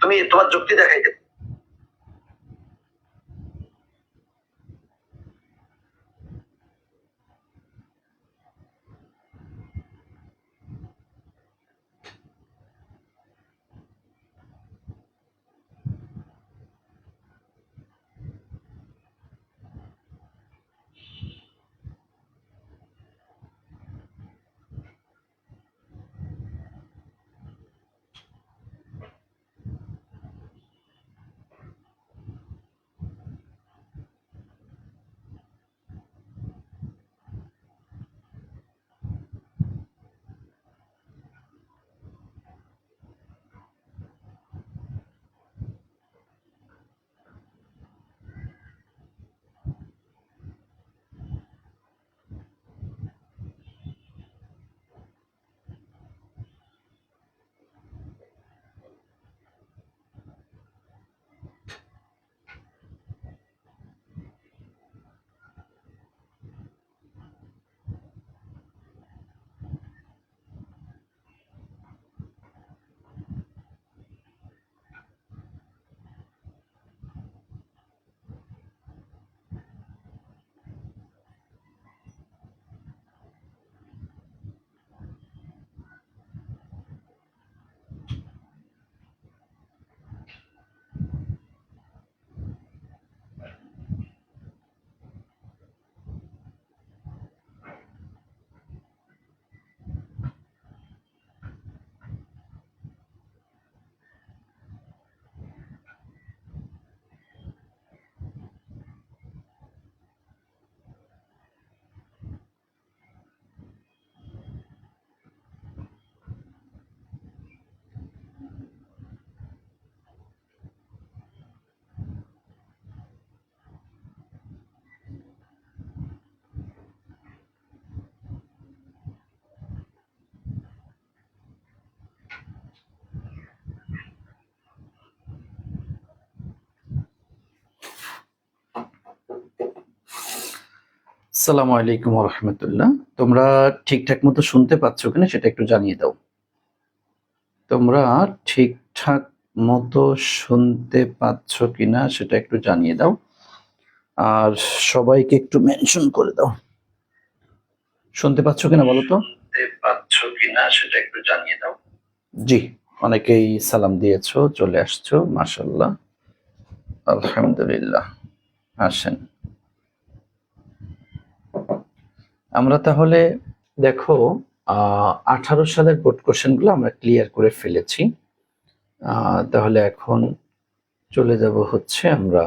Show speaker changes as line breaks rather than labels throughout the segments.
তুমি তোমার যুক্তি দেখাইতে। আসসালামু আলাইকুম ওয়া রাহমাতুল্লাহ। তোমরা ঠিকঠাক মতো শুনতে পাচ্ছ কিনা সেটা একটু জানিয়ে দাও। তোমরা ঠিকঠাক মতো শুনতে পাচ্ছ কিনা সেটা একটু জানিয়ে দাও, আর সবাইকে একটু মেনশন করে দাও। শুনতে পাচ্ছ কিনা বলো তো? শুনতে পাচ্ছ কিনা সেটা একটু জানিয়ে দাও। জি, অনেকেই সালাম দিয়েছো, চলে আসছো, মাশাআল্লাহ, আলহামদুলিল্লাহ। আসেন, আমরা তাহলে দেখো 18 সালের বোর্ড কোশ্চেনগুলো আমরা ক্লিয়ার করে ফেলেছি। তাহলে এখন চলে যাব হচ্ছে, আমরা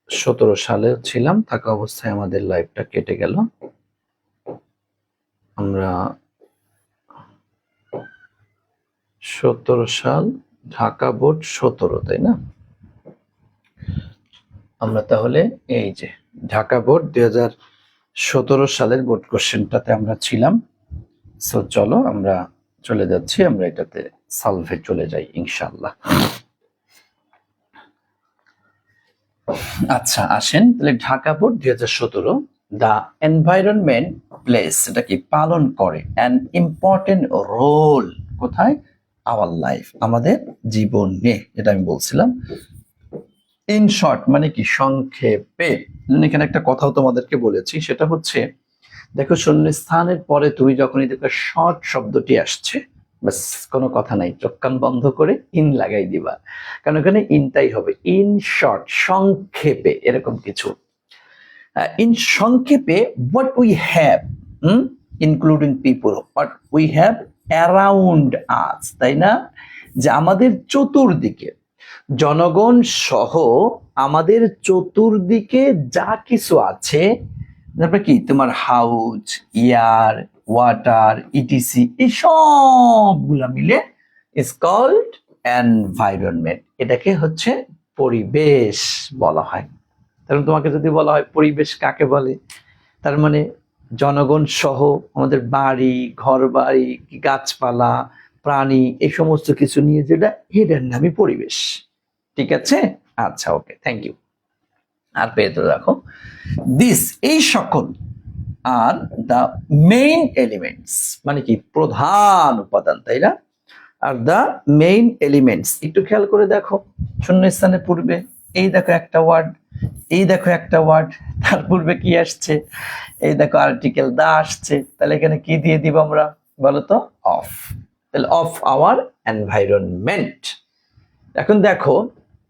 17 সালে ছিলাম, থাকা অবস্থায় আমাদের লাইফটা কেটে গেল। আমরা 17 সাল, ঢাকা বোর্ড 17, তাই না? আমরা তাহলে এই যে ঢাকা বোর্ড 2017 সালের বোর্ড কোশ্চেনটাতে আমরা ছিলাম। সো চলো আমরা চলে যাচ্ছি, আমরা এটাতে সলভে চলে যাই ইনশাআল্লাহ। আচ্ছা আসেন তাহলে, Dhaka board 2017, the environment place, এটা কি পালন করে অ্যান ইম্পর্টেন্ট রোল, কোথায়? আওয়ার লাইফ, আমাদের জীবনে, যেটা আমি বলছিলাম। ইন শর্ট মানে কি, সংক্ষেপে। এখানে একটা কথাও তোমাদেরকে বলেছি, সেটা হচ্ছে দেখো শূন্যস্থানের পরে তুমি যখনই দেখবে শর্ট শব্দটি আসছে, বাস কোনো কথা নাই, চোখ কান বন্ধ করে ইন লাগাই দিবা, কারণ এখানে ইনটাই হবে। ইন শর্ট, সংক্ষেপে, এরকম কিছু। ইন সংক্ষেপে, what we have, including people, what we have around us, তাই না? যে আমাদের চতুর্দিকে, জনগণ সহ আমাদের চতুর্দিকে যা কিছু আছে, তারপরে কি তোমার হাউস, এয়ার, ওয়াটার, ইটিসি, এই সবগুলা মিলে ইজ কল্ড এনভায়রনমেন্ট। এটাকে হচ্ছে পরিবেশ বলা হয়। কারণ তোমাকে যদি বলা হয় পরিবেশ কাকে বলে, তার মানে জনগণ সহ আমাদের বাড়ি, ঘর বাড়ি, গাছপালা, প্রাণী, এই সমস্ত কিছু নিয়ে যেটা, এটার নামই পরিবেশ। ঠিক আছে? আচ্ছা, ওকে, থ্যাংক ইউ। আর পেয়ে তো রাখো, দিস, এই সকল, আর দ্য মেইন এলিমেন্টস মানে কি, প্রধান উপাদান, তাই না? Are the main elements. একটু খেয়াল করে দেখো, শূন্যস্থানের পূর্বে এই দেখো একটা ওয়ার্ড, এই দেখো একটা ওয়ার্ড, তার পূর্বে কি আসছে, এই দেখো আর্টিকেল দা আসছে, তাহলে এখানে কি দিয়ে দিব আমরা বলো তো, অফ। তাহলে অফ আওয়ার এনভায়রনমেন্ট। এখন দেখো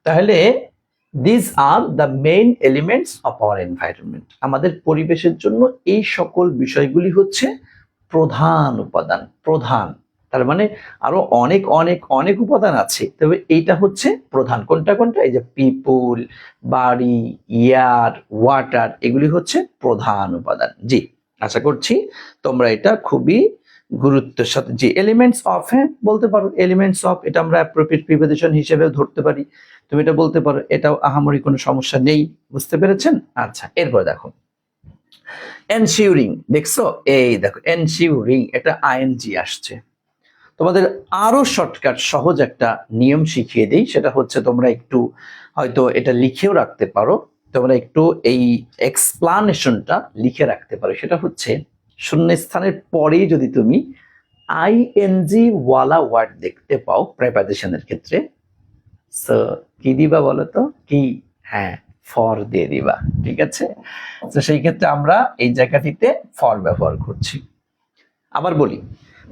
তাহলে this are the main elements of our environment, আমাদের পরিবেশের জন্য এই সকল বিষয়গুলি হচ্ছে প্রধান উপাদান, প্রধান। তার মানে আরো অনেক অনেক অনেক উপাদান আছে, তবে এইটা হচ্ছে প্রধান। কোনটা কোনটা? এই যে পিপুল, বাড়ি, এয়ার, ওয়াটার, এগুলি হচ্ছে প্রধান উপাদান। জি, আশা করছি তোমরা এটা খুবই গুরুত্বের সাথে, যে এলিমেন্টস অফ, হ্যাঁ বলতে পারো এলিমেন্টস অফ, এটা আমরা অ্যাপ্রোপ্রিয়েট প্রিপোজিশন হিসেবেও ধরতে পারি, তুমি এটা বলতে পারো, এটাও আহামরি কোনো সমস্যা নেই। বুঝতে পেরেছেন? আচ্ছা, এরপর দেখো এনশিওরিং, দেখছো এই দেখো এনশিওরিং, এটা আইএনজি আসছে। তোমাদের আরো শর্টকাট সহজ একটা নিয়ম শিখিয়ে দিই, সেটা হচ্ছে তোমরা একটু হয়তো এটা লিখেও রাখতে পারো, তোমরা একটু এই এক্সপ্লানেশনটা লিখে রাখতে পারো। সেটা হচ্ছে শূন্যস্থানের পরেই যদি তুমি আইএনজি ওয়ালা ওয়ার্ড দেখতে পাও প্রেপোজিশনের ক্ষেত্রে, সো কি দিবা বলো তো, কি? হ্যাঁ, ফর দিয়ে দিবা, ঠিক আছে? তো সেই ক্ষেত্রে আমরা এই জায়গাটিতে ফর ব্যবহার করছি। আবার বলি,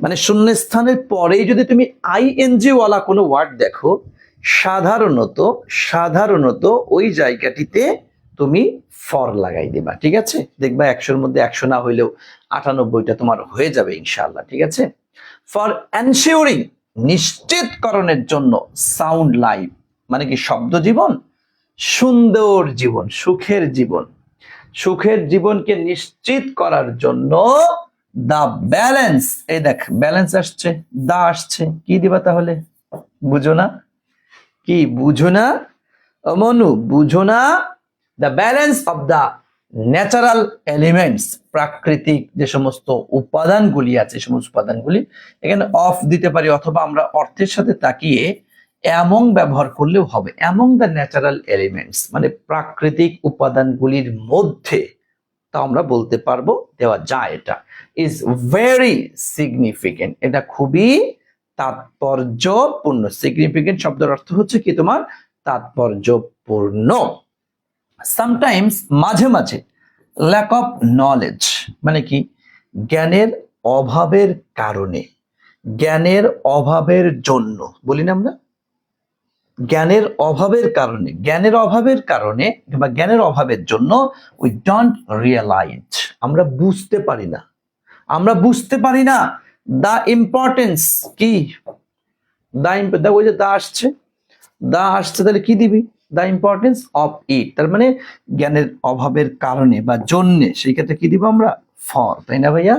মানে শূন্যস্থানের পরেই যদি তুমি আইএনজি ওয়ালা কোনো ওয়ার্ড দেখো, সাধারণত সাধারণত ওই জায়গাটিতে তুমি ফর লাগাই দিবা, ঠিক আছে? দেখবা 100-র মধ্যে 100 না হইলেও 98টা তোমার হয়ে যাবে ইনশাআল্লাহ, ঠিক আছে? ফর এনশিওরিং, নিশ্চিতকরণের জন্য, সাউন্ড লাইফ, মানে কি শব্দ জীবন, সুন্দর জীবন, সুখের জীবন, সুখের জীবনকে নিশ্চিত করার জন্য দা ব্যালেন্স, এই দেখ ব্যালেন্স আসছে, দা আসছে, কি দিবা তাহলে? বুঝো না? কি বুঝো না মনু, বুঝো না? The balance of the natural elements, প্রাকৃতিক যে সমস্ত উপাদানগুলি আছে, সমস্ত উপাদানগুলি, এখানে অফ দিতে পারি, অথবা আমরা অর্থের সাথে তাকিয়ে অ্যামং ব্যবহার করলেও হবে। অ্যামং দ্য ন্যাচারাল এলিমেন্টস মানে প্রাকৃতিক উপাদানগুলির মধ্যে, তা আমরা বলতে পারবো, দেওয়া যায়। এটা ইজ ভেরি সিগনিফিকেন্ট, এটা খুবই তাৎপর্যপূর্ণ। সিগনিফিকেন্ট শব্দের অর্থ হচ্ছে কি তোমার, তাৎপর্যপূর্ণ। সামটাইমস, মাঝে মাঝে, ল্যাক অফ নলেজ মানে কি, জ্ঞানের অভাবের কারণে, জ্ঞানের অভাবের জন্য, বলি না আমরা, জ্ঞানের অভাবের কারণে, জ্ঞানের অভাবের কারণে বা জ্ঞানের অভাবের জন্য উই ডোন্ট রিয়েলাইজ, আমরা বুঝতে পারি না, আমরা বুঝতে পারি না দা ইম্পর্টেন্স, কি দা, ওই যে দা আসছে, দা আসছে, তাহলে কি দিবি? দা ইম্পর্টেন্স অফ ইট, তার মানে জ্ঞানের অভাবের কারণে বা জন্যে, সেই ক্ষেত্রে কি দিব আমরা? ফর, তাই না ভাইয়া?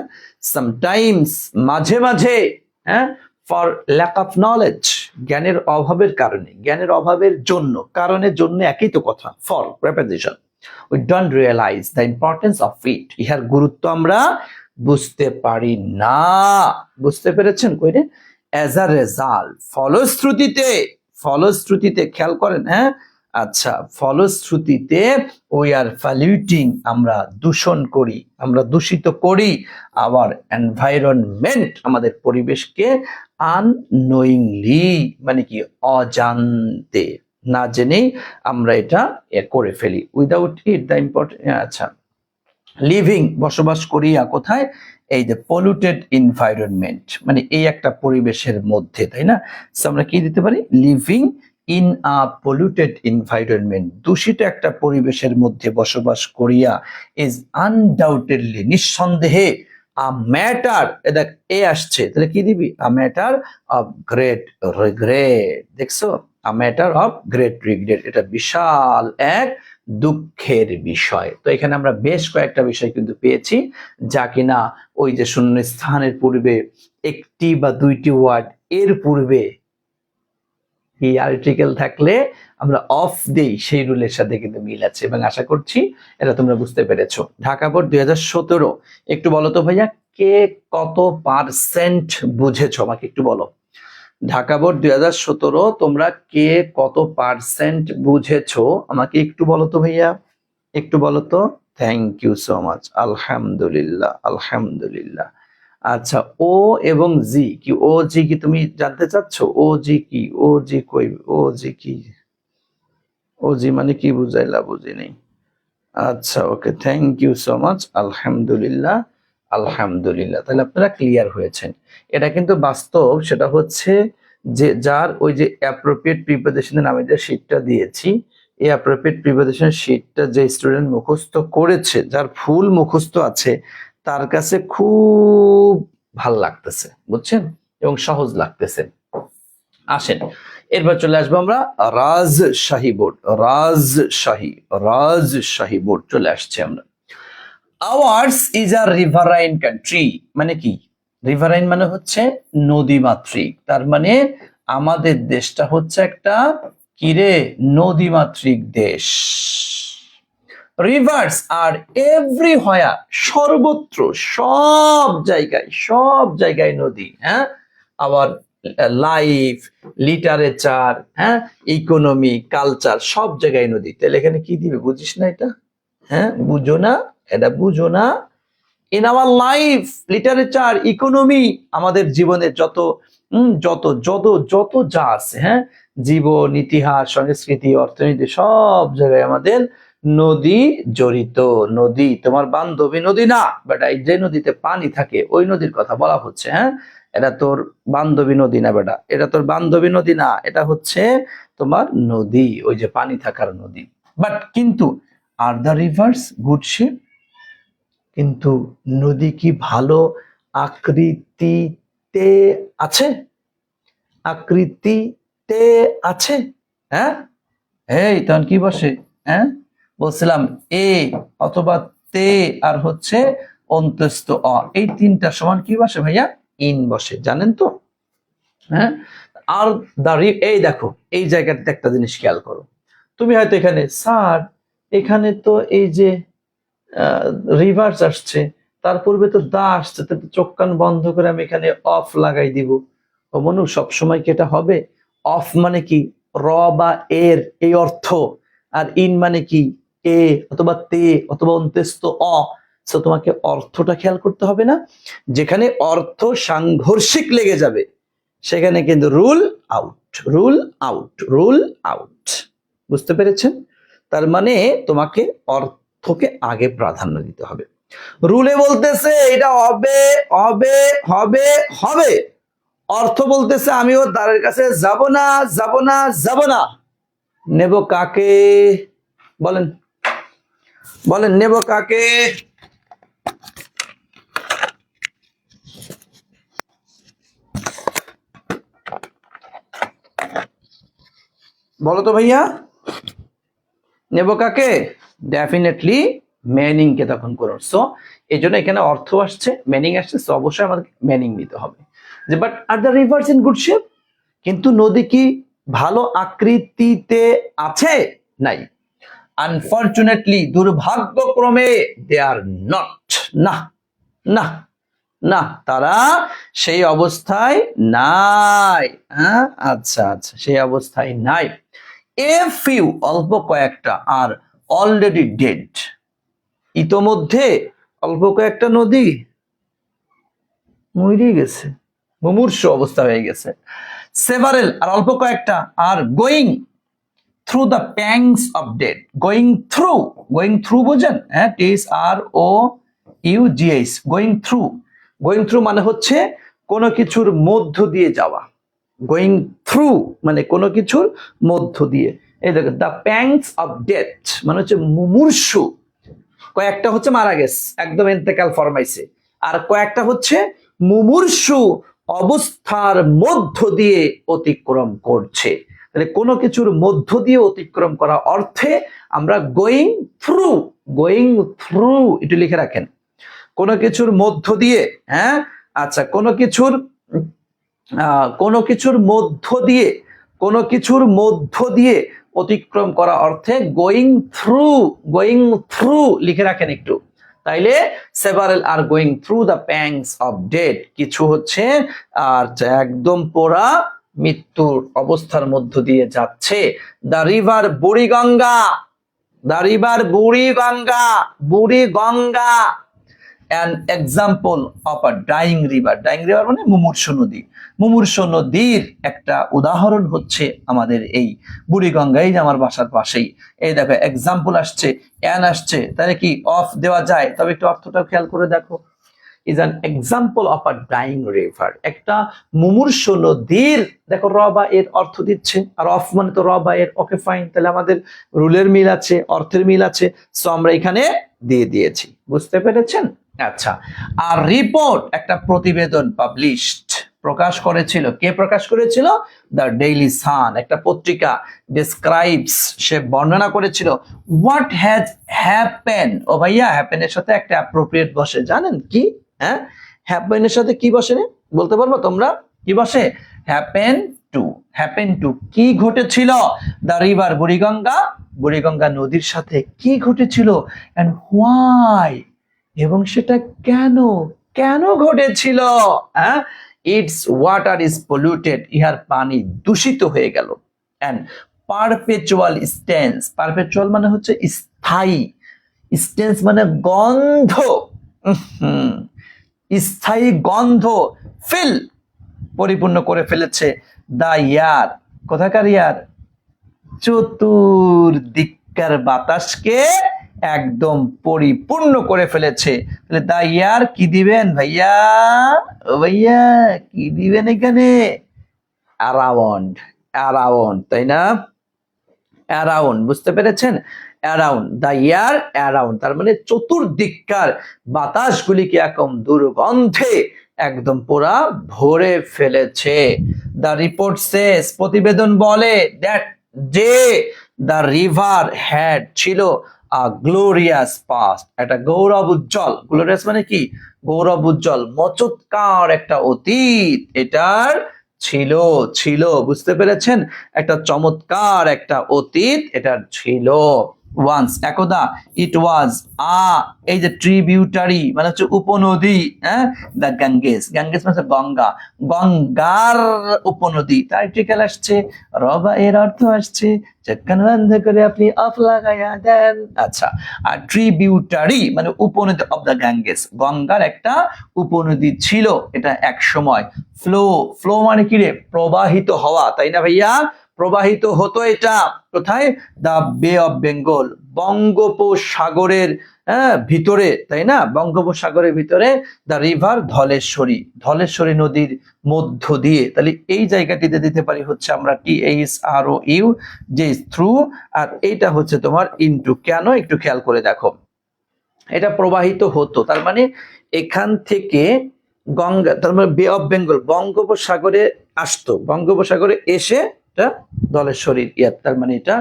সামটাইমস, মাঝে মাঝে, হ্যাঁ, ফর ল্যাক অফ নলেজ, জ্ঞানের অভাবের কারণে, জ্ঞানের অভাবের জন্য, কারণের জন্য একই তো কথা, for preposition. We don't realize the importance of it, ইহার গুরুত্ব আমরা বুঝতে পারি না। বুঝতে পেরেছেন? কইরে অ্যাজ আ রেজাল্ট, ফলশ্রুতিতে, ফলশ্রুতিতে, খেয়াল করেন, হ্যাঁ, আচ্ছা, ফলশ্রুতিতে উই আর পলিউটিং, আমরা দূষণ করি, আমরা দূষিত করি আওয়ার এনভায়রনমেন্ট, আমাদের পরিবেশকে, আননোয়িংলি মানে কি, অজান্তে, না জেনেই আমরা এটা করে ফেলি। উইদাউট ইট দ্য ইম্পর্টেন্ট, আচ্ছা, লিভিং, বসবাস করিয়া, কোথায়? এই যে পলিউটেড এনভায়রনমেন্ট, মানে এই একটা পরিবেশের মধ্যে, তাই না? সো আমরা কি দিতে পারি? Living in a polluted environment, দূষিত একটা পরিবেশের মধ্যে বসবাস করিয়া, ইজ আনডাউটেডলি, নিঃসন্দেহে, আ ম্যাটার, এটা এ আসছে, তাহলে কি দিবি? A matter of great regret, দেখছো? A matter of great regret, এটা বিশাল এক দুঃখের বিষয়। তো এখানে আমরা বেশ কয়েকটা বিষয় কিন্তু পেয়েছি, যা কিনা ওই যে শূন্যস্থানের পূর্বে একটি বা দুইটি ওয়ার্ড, এর পূর্বে এই আর্টিকেল থাকলে আমরা অফ দেই, সেই রুলের সাথে কিন্তু মিল আছে, এবং আশা করছি এটা তোমরা বুঝতে পেরেছো। ঢাকা বোর্ড 2017, একটু বলো তো ভাইয়া, কে কত পার্সেন্ট বুঝেছো? আমাকে একটু বলো। ঢাকা বোর্ড 2017 তোমরা কে কত পার্সেন্ট বুঝেছো? আমাকে একটু বলো তো ভাইয়া, একটু বলো তো। থ্যাংক ইউ সো মাচ, আলহামদুলিল্লাহ, আলহামদুলিল্লাহ। আচ্ছা, ও এবং জি কি? ও জি কি তুমি জানতে চাচ্ছ? ও জি কি? ও জি কই? ও জি কি? ও জি মানে কি বুঝাইলা? বুঝি নেই। আচ্ছা, ওকে, থ্যাংক ইউ সো মাচ। আলহামদুলিল্লাহ, আলহামদুলিল্লাহ। তাহলে আপনারা ক্লিয়ার হয়েছেন। এটা কিন্তু বাস্তব। সেটা হচ্ছে যে যার ওই যে অ্যাপ্রোপ্রিয়েট প্রিপোজিশনের আমি যে শীটটা দিয়েছি, এই অ্যাপ্রোপ্রিয়েট প্রিপোজিশন শীটটা যে স্টুডেন্ট মুখস্থ করেছে, যার ফুল মুখস্থ আছে, তার কাছে খুব ভাল লাগতেছে, বুঝছেন, এবং সহজ লাগতেছে। আসেন এরপর চলে আসবো আমরা রাজশাহী বোর্ড। রাজশাহী বোর্ড চলে আসছে আমরা। Hours is a riverine country মানে কি? রিভারাইন মানে হচ্ছে নদীমাতৃক। তার মানে আমাদের দেশটা হচ্ছে একটা কিরে নদীমাতৃক দেশ। রিভার্স আর এভরিহোয়ার, সর্বত্র, সব জায়গায় নদী। হ্যাঁ, আবার লাইফ, লিটারেচার, হ্যাঁ, ইকোনমি, কালচার, সব জায়গায় নদী। তাহলে এখানে কি দিবে? বুঝিস না এটা? হ্যাঁ, বুঝো না? এটা বুঝো না? In our life, literature, economy, আমাদের জীবনের যত যত যত যত যা আছে, হ্যাঁ, জীবন, ইতিহাস, সংস্কৃতি, অর্থনীতি, সব জায়গায় আমাদের নদী জড়িত। নদী তোমার বান্ধবী নদী না, বেটা। এই যে নদীতে পানি থাকে ওই নদীর কথা বলা হচ্ছে। হ্যাঁ, এটা তোর বান্ধবী নদী না বেটা, এটা তোর বান্ধবী নদী না, এটা হচ্ছে তোমার নদী, ওই যে পানি থাকার নদী। বাট কিন্তু আর দ্য রিভার্স গুড শিপ? কিন্তু নদী কি ভালো আকৃতিতে আছে? আকৃতিতে আছে? হ্যাঁ, এই তখন কি বসে? হ্যাঁ, বলছিলাম এ অথবা তে আর হচ্ছে অন্তস্থ অ, এই তিনটা সমান কি বসে ভাইয়া? ইন বসে, জানেন তো? হ্যাঁ, আর এই দেখো, এই জায়গাটাতে একটা জিনিস খেয়াল করো। তুমি হয়তো এখানে স্যার, এখানে তো এই যে রিভার্স আসছে, তার পূর্বে তো দা আসছে, তো চোখ কান বন্ধ করে আমি এখানে অফ লাগাই দিব। ও মনু, সবসময় কি এটা হবে? অফ মানে কি র বা এর এই অর্থ, আর ইন মানে কি এ অথবা তে অথবা অন্ত্যেষ্ঠ অ। সো তোমাকে অর্থটা খেয়াল করতে হবে না? যেখানে অর্থ সাংঘর্ষিক লেগে যাবে সেখানে কিন্তু rule out, rule out, rule out. বুঝতে পেরেছেন? তার মানে তোমাকে অর্থকে আগে প্রাধান্য দিতে হবে। রুলে বলতেছে এটা হবে হবে হবে হবে, অর্থ বলতেছে আমি ওর দ্বারের কাছে যাব না যাব না যাব না। নেব কাকে? বলেন, বলেন, নেব কাকে? বলো তো ভাইয়া, নেব কাকে? ডেফিনেটলি মেনিং কে তখন করো। সো এই জন্য এখানে অর্থ আসছে, মেনিং আসছে, সো অবশ্যই আমাদের মেনিং নিতে হবে। যে but are the rivers in good shape? কিন্তু নদী কি ভালো আকৃতিতে আছে? নাই। আনফরচুনেটলি, দুর্ভাগ্যক্রমে, দে আর নট। না, না, না, তারা সেই অবস্থায় নাই। হ্যাঁ, আচ্ছা আচ্ছা, সেই অবস্থায় নাই। এ ফিউ, অল্প কয়েকটা, আর অলরেডি ডেড, ইতোমধ্যে অল্প কয়েকটা নদী মরে গেছে, মুমূর্ষু অবস্থা হয়ে গেছে। সেভারেল, আর অল্প কয়েকটা, are going through the pangs of death. Going through, going through বোঝেন? হ্যাঁ, T S R O U G H, going through. Going through মানে হচ্ছে কোনো কিছুর মধ্য দিয়ে যাওয়া। গোয়িং থ্রু মানে কোনো কিছুর মধ্য দিয়ে। এই দেখো, দ্য প্যাংস অফ ডেথ মানে হচ্ছে মুমূর্ষু। কয়েকটা হচ্ছে মারা গেছে, একদম এন্তেকাল ফরমাইছে, আর কয়েকটা হচ্ছে মুমূর্ষু অবস্থার মধ্য দিয়ে অতিক্রম করছে। তাহলে কোনো কিছুর মধ্য দিয়ে অতিক্রম করা অর্থে আমরা গোয়িং থ্রু, গোয়িং থ্রু একটু লিখে রাখেন। কোনো কিছুর মধ্য দিয়ে, হ্যাঁ, আচ্ছা, কোনো কিছুর মধ্য দিয়ে, কোনো কিছুর মধ্য দিয়ে অতিক্রম করা অর্থে গোয়িং থ্রু, গোয়িং থ্রু লিখে রাখেন একটু। তাইলে several R going through the pangs of death, কিছু হচ্ছে আর একদম পোড়া মৃত্যুর অবস্থার মধ্য দিয়ে যাচ্ছে। The river Buriganga, the river Buriganga, Buriganga, an example of a dying river. Dying river মানে মুমূর্ষু নদী। মুমূর্ষু নদীর একটা উদাহরণ হচ্ছে আমাদের এই বুড়িগঙ্গা, এই যে আমার বাসার পাশেই। এই দেখো এক্সাম্পল আসছে, অ্যান আসছে, তাহলে কি অফ দেওয়া যায়? তবে একটু অর্থটাও খেয়াল করে দেখো। Is an example of a dying river, একটা মুমূর্ষু নদীর, দেখো র বা এর অর্থ দিচ্ছে, আর অফ মানে তো র বা এর। ওকে ফাইন, তাহলে আমাদের রুলের মিল আছে, অর্থের মিল আছে, সো আমরা এখানে দিয়ে দিয়েছি। বুঝতে পেরেছেন? আচ্ছা, আর রিপোর্ট একটা প্রতিবেদন পাবলিশড, প্রকাশ করেছিল। কে প্রকাশ করেছিল? দ্য ডেইলি সান, একটা পত্রিকা। ডেসক্রাইবস, সে বর্ণনা করেছিল। What has happen. ও ভাইয়া, হ্যাপেন এর সাথে একটা অ্যাপ্রোপ্রিয়েট বসে, জানেন কি? হ্যাঁ, হ্যাপেন এর সাথে কি বসে বলতে পারবো তোমরা? কি বসে? Happen to. হ্যাপেন টু কি ঘটেছিল? দ্য রিভার, বুড়িগঙ্গা, বুড়িগঙ্গা নদীর সাথে কি ঘটেছিল? এন্ড হোয়াই, এবং সেটা কেন, কেন ঘটেছিল? হ্যাঁ, ইটস ওয়াটার ইজ পলিউটেড, ইহার পানি দূষিত হয়ে গেল। এন্ড পারপেচুয়াল স্টেন্স, পারপেচুয়াল মানে হচ্ছে স্থায়ী, স্টেন্স মানে গন্ধ, স্থায়ী গন্ধ, ফিল পরিপূর্ণ করে ফেলেছে। দা ইয়ার, কোথাকার ইয়ার? চতুর্দিককার বাতাসকে একদম পরিপূর্ণ করে ফেলেছে। তাহলে দা ইয়ার কি দিবেন ভাইয়া? ও ভাইয়া কি দিবেন এখানে? অ্যারাউন্ড, অ্যারাউন্ড, তাই না? অ্যারাউন্ড, বুঝতে পেরেছেন? অ্যারাউন্ড, দ্য ইয়ার অ্যারাউন্ড, তার মানে চতুর্দিককার বাতাসগুলিকে একদম দুর্গন্ধে একদম পুরা ভরে ফেলেছে। দ্য রিপোর্ট সেস, প্রতিবেদন বলে, দ্যাট যে দ্য রিভার হ্যাড ছিল আ গ্লোরিয়াস পাস্ট, একটা গৌরব উজ্জ্বল, গ্লোরিয়াস মানে কি? গৌরব উজ্জ্বল, মচৎকার একটা অতীত এটার ছিল, ছিল, বুঝতে পেরেছেন? একটা চমৎকার একটা অতীত এটার ছিল। ওয়ান্স, একদা, ইট ওয়াজ আ, এই যে ট্রিবিউটারি মানে হচ্ছে উপনদী, হ্যাঁ, দ্য গ্যাঙ্গেস, গ্যাঙ্গেস মানে গঙ্গা, গঙ্গার উপনদী। তার আর্টিকেল আসছে, রবা এর অর্থ আসছে চক্কান বন্ধ করে আপনি অফ লাগাইয়া দেন। আচ্ছা, আর ট্রিবিউটারি মানে উপনদী অফ দ্য গ্যাঙ্গেস, গঙ্গার একটা উপনদী ছিল এটা এক সময়। ফ্লো, ফ্লো মানে কি রে? প্রবাহিত হওয়া, তাই না ভাইয়া? প্রবাহিত হতো এটা কোথায়? দা বে অফ বেঙ্গল, বঙ্গোপসাগরের ভিতরে, তাই না? বঙ্গোপসাগরের ভিতরে দা রিভার ধলেশ্বরী, ধলেশ্বরী নদীর মধ্য দিয়ে। তাহলে এই জায়গাটিতে দিতে পারি হচ্ছে আমরা THROU, যে থ্রু, আর এইটা হচ্ছে তোমার ইনটু। কেন একটু খেয়াল করে দেখো, এটা প্রবাহিত হতো তার মানে এখান থেকে গঙ্গা, তার মানে বে অফ বেঙ্গল বঙ্গোপসাগরে আসতো, বঙ্গোপসাগরে এসে এটা ধলেশ্বরীর ইয়ার, তার মানে এটা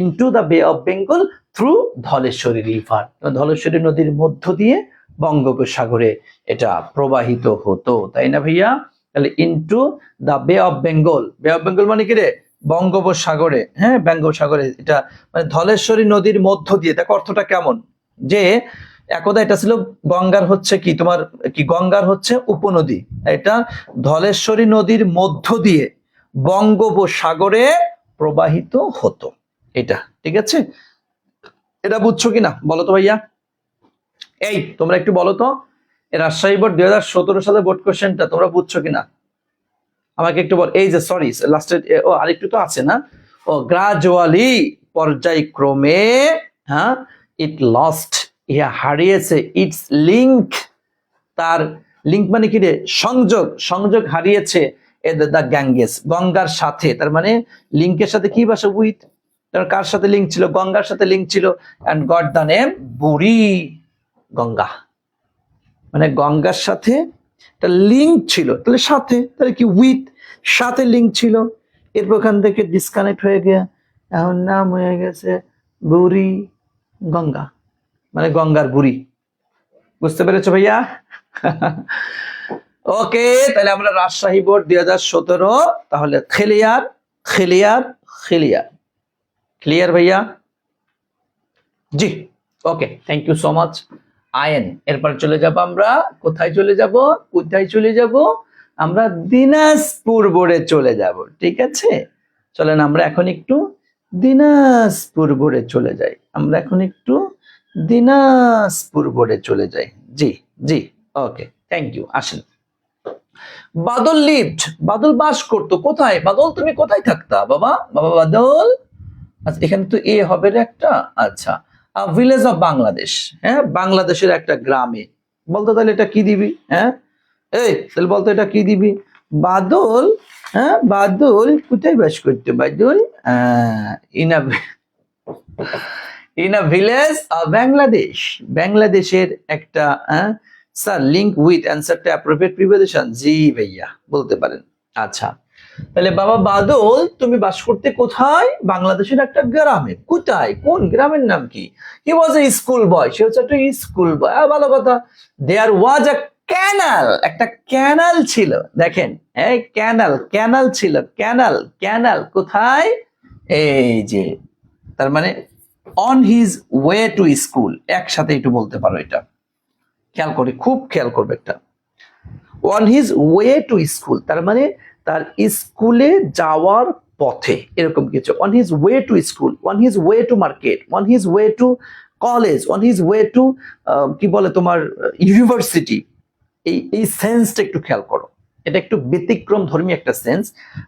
ইনটু দ্য বে of Bengal through Dhaleshwari river, Dhaleshwari নদীর মধ্য দিয়ে বঙ্গোপসাগরে এটা প্রবাহিত হতো, তাই না ভাইয়া? তাহলে ইনটু দ্য বে অফ বেঙ্গল, বে অফ বেঙ্গল মানে কি রে? বঙ্গোপসাগরে, হ্যাঁ বঙ্গোপসাগরে এটা মানে ধলেশ্বরী নদীর মধ্য দিয়ে। দেখো অর্থটা কেমন, যে একদা এটা ছিল গঙ্গার হচ্ছে কি তোমার কি, গঙ্গার হচ্ছে উপনদী, এটা ধলেশ্বরী নদীর মধ্য দিয়ে বঙ্গোপসাগরে প্রবাহিত হতো। এটা ঠিক আছে? এটা বুঝছো কিনা বলো তো ভাইয়া? এই তোমরা একটু বলো তো, রাজশাহী বোর্ড 2017 সালে বোর্ড কোশ্চেনটা তোমরা বুঝছো কিনা আমাকে একটু বল। এই যে সরি লাস্টে ও আরেকটু তো আছে না, ও গ্রাজুয়ালি, পর্যায়ক্রমে, হ্যাঁ, ইট লস্ট, ইহা হারিয়েছে, ইটস লিঙ্ক, তার লিঙ্ক মানে কি রে? সংযোগ, সংযোগ হারিয়েছে দ্য গ্যাঙ্গেস, গঙ্গার সাথে। তার মানে লিঙ্কের সাথে কি বসে? উইথ, কার সাথে লিঙ্ক ছিল? গঙ্গার সাথে লিঙ্ক ছিল। এন্ড গট দ্য নেম বুড়ি গঙ্গা, মানে গঙ্গার সাথে একটা লিঙ্ক ছিল, তাহলে সাথে, তাহলে কি উইথ, সাথে লিঙ্ক ছিল। এরপর ওখান থেকে ডিসকানেক্ট হয়ে গিয়া এখন নাম হয়ে গেছে বুড়ি গঙ্গা, মানে গঙ্গার বুড়ি। বুঝতে পেরেছো ভাইয়া? ওকে, তাহলে আমরা রাজশাহী বোর্ড 2017 তাহলে ক্লিয়ার, ক্লিয়ার, ক্লিয়ার, ক্লিয়ার ভাইয়া? জি, ওকে, থ্যাংক ইউ সো মাচ। আয়েন, এরপর চলে যাব আমরা কোথায়? চলে যাব, কোথায় চলে যাব? আমরা দিনাজপুর বোর্ডে চলে যাব, ঠিক আছে? চলেন আমরা এখন একটু দিনাজপুর বোর্ডে চলে যাই, আমরা এখন একটু দিনাজপুর বোর্ডে চলে যায়। জি জি, ওকে, থ্যাংক ইউ। আসেন, বাদল লিভড, বাদল বাস করতো কোথায়? বাদল তুমি কোথায় থাকতা বাবা? বাবা বাদল, আচ্ছা এখানে তো এ হবে রে একটা। আচ্ছা, ভিলেজ অফ বাংলাদেশ, হ্যাঁ বাংলাদেশের একটা গ্রামে। বলতো তাহলে এটা কি দিবি? হ্যাঁ এই তাহলে বলতো এটা কি দিবি? বাদল, হ্যাঁ বাদল কোথায় বাস করতো? Badal in in a village of Bangladesh, বাংলাদেশের একটা sir link with answer to appropriate preposition. জি ভাইয়া বলতে পারেন। আচ্ছা, তাহলে বাবা বাদল তুমি বাস করতে কোথায়? বাংলাদেশের একটা গ্রামে। কোথায়? কোন গ্রামের নাম কি? হি ওয়াজ এ স্কুল বয়, সে হচ্ছে একটা স্কুল বয়। ভালো কথা। দেয়ার ওয়াজ আ ক্যানাল, একটা ক্যানাল ছিল। দেখেন, এই ক্যানাল, ক্যানাল ছিল, ক্যানাল, ক্যানাল কোথায়? এই যে, তার মানে on his way to school, একসাথে একটু বলতে পারো এটা। খেয়াল করে, খুব খেয়াল করবে একটা। On his way to school তার মানে তার স্কুলে যাওয়ার পথে, এরকম কিছু। On his way to school, on his way to market, on his way to college, on his way two কি বলে তোমার ইউনিভার্সিটি। এই সেন্সটা একটু খেয়াল করো। এটা একটু ব্যতিক্রম ধর্মী একটা সেন্স,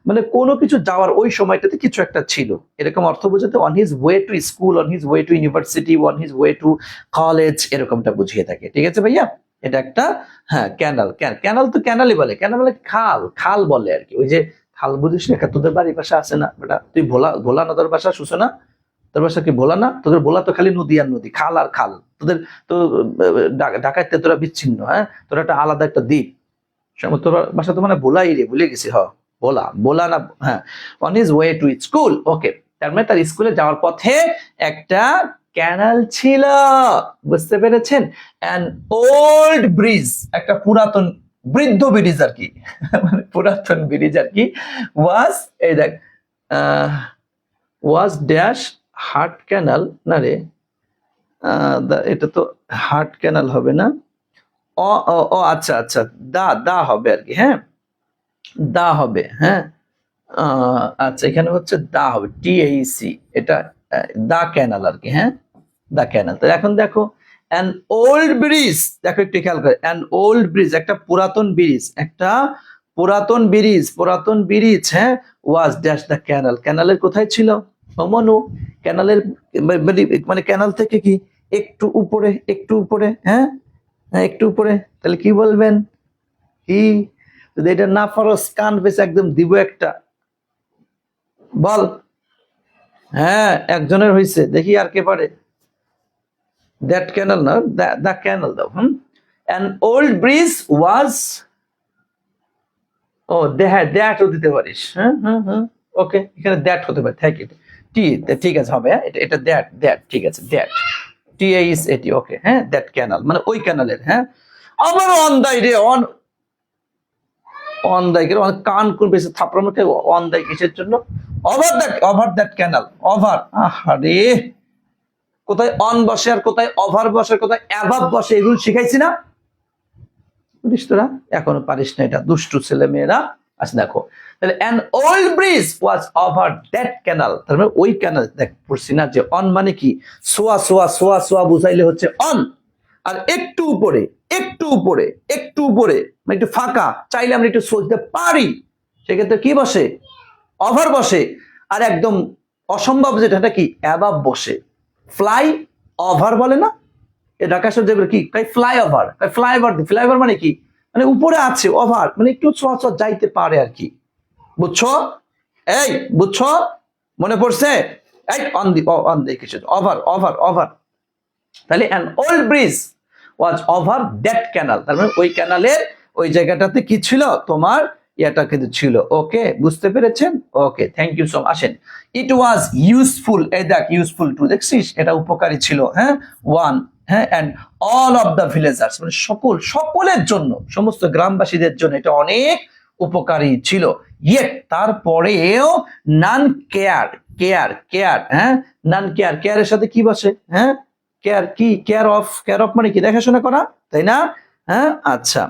মানে কোনো কিছু যাওয়ার ওই সময়টাতে কিছু একটা ছিল, এরকম অর্থ বোঝাতে on his way to school, on his way two university, on his way to college, এরকমটা বুঝিয়ে থাকে। ঠিক আছে ভাইয়া, এটা একটা, হ্যাঁ ক্যানাল। ক্যানাল তো ক্যানালই বলে, ক্যানাল বলে খাল, খাল বলে আর কি। ওই যে খাল বুঝিস না, তোদের বাড়ির পাশে আছে না বেটা? তুই ভোলা, ভোলা না তোর বাসা? শুছো না তোর বাসা? কি ভোলা না? তোদের ভোলা তো খালি নদী আর নদী, খাল আর খাল। তোদের তো ঢাকাতে তোরা বিচ্ছিন্ন, হ্যাঁ তোরা একটা আলাদা একটা দ্বীপ। তোর বাসা তো মানে ভোলাই রে, ভুলে গেছি। ভোলা, ভোলা না? হ্যাঁ, on his way to school. Okay, তার মানে তার স্কুলে যাওয়ার পথে একটা ক্যানাল ছিল, বুঝতে পেরেছেন? অ্যান ওল্ড ব্রিজ, একটা পুরাতন, বৃদ্ধ ব্রিজ আর কি, মানে পুরাতন ব্রিজ আর কি। ওয়াজ, এই দেখ, ওয়াজ ড্যাশ হার্ট ক্যানাল, না রে এটা তো হার্ট ক্যানাল হবে না। ও ও ও, আচ্ছা আচ্ছা, দা দা হবে আর কি। হ্যাঁ দা হবে, হ্যাঁ আচ্ছা এখানে হচ্ছে দা হবে, TAC, এটা দা ক্যানাল আর কি। হ্যাঁ দা ক্যানাল। তো এখন দেখো, অ্যান ওল্ড ব্রিজ, দেখো একটু খেয়াল করে, অ্যান ওল্ড ব্রিজ, একটা পুরাতন ব্রিজ, একটা পুরাতন ব্রিজ, পুরাতন ব্রিজ, হ্যাঁ ওয়াজ ড্যাশ দ্য ক্যানাল, ক্যানালের কোথায় ছিল? মনু, ক্যানালের মানে ক্যানাল থেকে কি একটু উপরে, একটু উপরে, হ্যাঁ একটু উপরে। তাহলে কি বলবেন? কি, যদি এটা না পারো কান পেছে একদম দিব একটা, বল। হ্যাঁ একজনের হয়েছে, দেখি আর কে পারে। দ্যাট ক্যানাল না, দ্য ক্যানাল দাও। অ্যান ওল্ড ব্রিজ ওয়াজ, ও হ্যাঁ দ্যাটও দিতে পারিস। হ্যাঁ হ্যাঁ হ্যাঁ, ওকে, এখানে দ্যাট হতে পারে, থ্যাংক ইউ। টি, ঠিক আছে হবে, হ্যাঁ এটা এটা দ্যাট, দ্যাট ঠিক আছে, দ্যাট, TASAT, ওকে। হ্যাঁ দ্যাট ক্যানাল মানে ওই ক্যানালের। হ্যাঁ আবার অন দাই রে, অন, অন দাই অনেক কান কোন বেশি থাপড়া মুখে, অন দাই কিসের জন্য? Over that canal, over. আরে কোথায় অন বসে আর কোথায় ওভার বসে, কোথায় অ্যাভাব বসে, এগুলো শিখাইছি না? বুঝিস তোরা এখনো পারিস না, এটা দুষ্টু ছেলে মেয়েরা। আচ্ছা দেখো, তাহলে an old bridge was over that canal, তার মানে ওই ক্যানাল। দেখ পড়ছি না যে অন মানে কি, সোয়া সোয়া সোয়া সোয়া বুঝাইলে হচ্ছে অন। আর একটু উপরে, একটু উপরে, একটু উপরে মানে একটু ফাঁকা, চাইলে আমরা একটু সরতে পারি, সেক্ষেত্রে কি বসে? ওভার বসে। আর একদম অসম্ভব যেটা, এটা কি? অ্যাবাব বসে। ফ্লাই ওভার বলে না, এ ঢাকা শহর যেগুলো কি ফ্লাই ওভার, ফ্লাইওভার, ফ্লাইওভার মানে কি, মানে উপরে আছে, ওভার মানে একটু ছোঁয়া ছোঁয়া যাইতে পারে আর কি, বুঝছো? এই বুঝছো? মনে পড়ছে? এই অন দি, অন দি কিছু, ওভার ওভার ওভার। তাহলে an old bridge was over that canal, তার মানে ওই ক্যানালের ওই জায়গাটাতে কি ছিল তোমার, এটা কিন্তু ছিল। ওকে, বুঝতে পেরেছেন? ওকে, থ্যাংক ইউ সো মাচ। আসেন, ইট ওয়াজ ইউজফুল, এই দেখ ইউজফুল টু, দেখছিস এটা উপকারী ছিল। হ্যাঁ ওয়ান, হ্যাঁ and all of the villagers, মানে সকলের জন্য, সমস্ত গ্রামবাসীদের জন্য এটা অনেক উপকারী ছিল। ইয়েট, তারপরেও নান কেয়ার, কেয়ার কেয়ার, হ্যাঁ নান কেয়ার, কেয়ারের সাথে কি বসে? হ্যাঁ কেয়ার কি, কেয়ার অফ, কেয়ার অফ মানে কি দেখাশোনা করা, তাই না? হ্যাঁ আচ্ছা,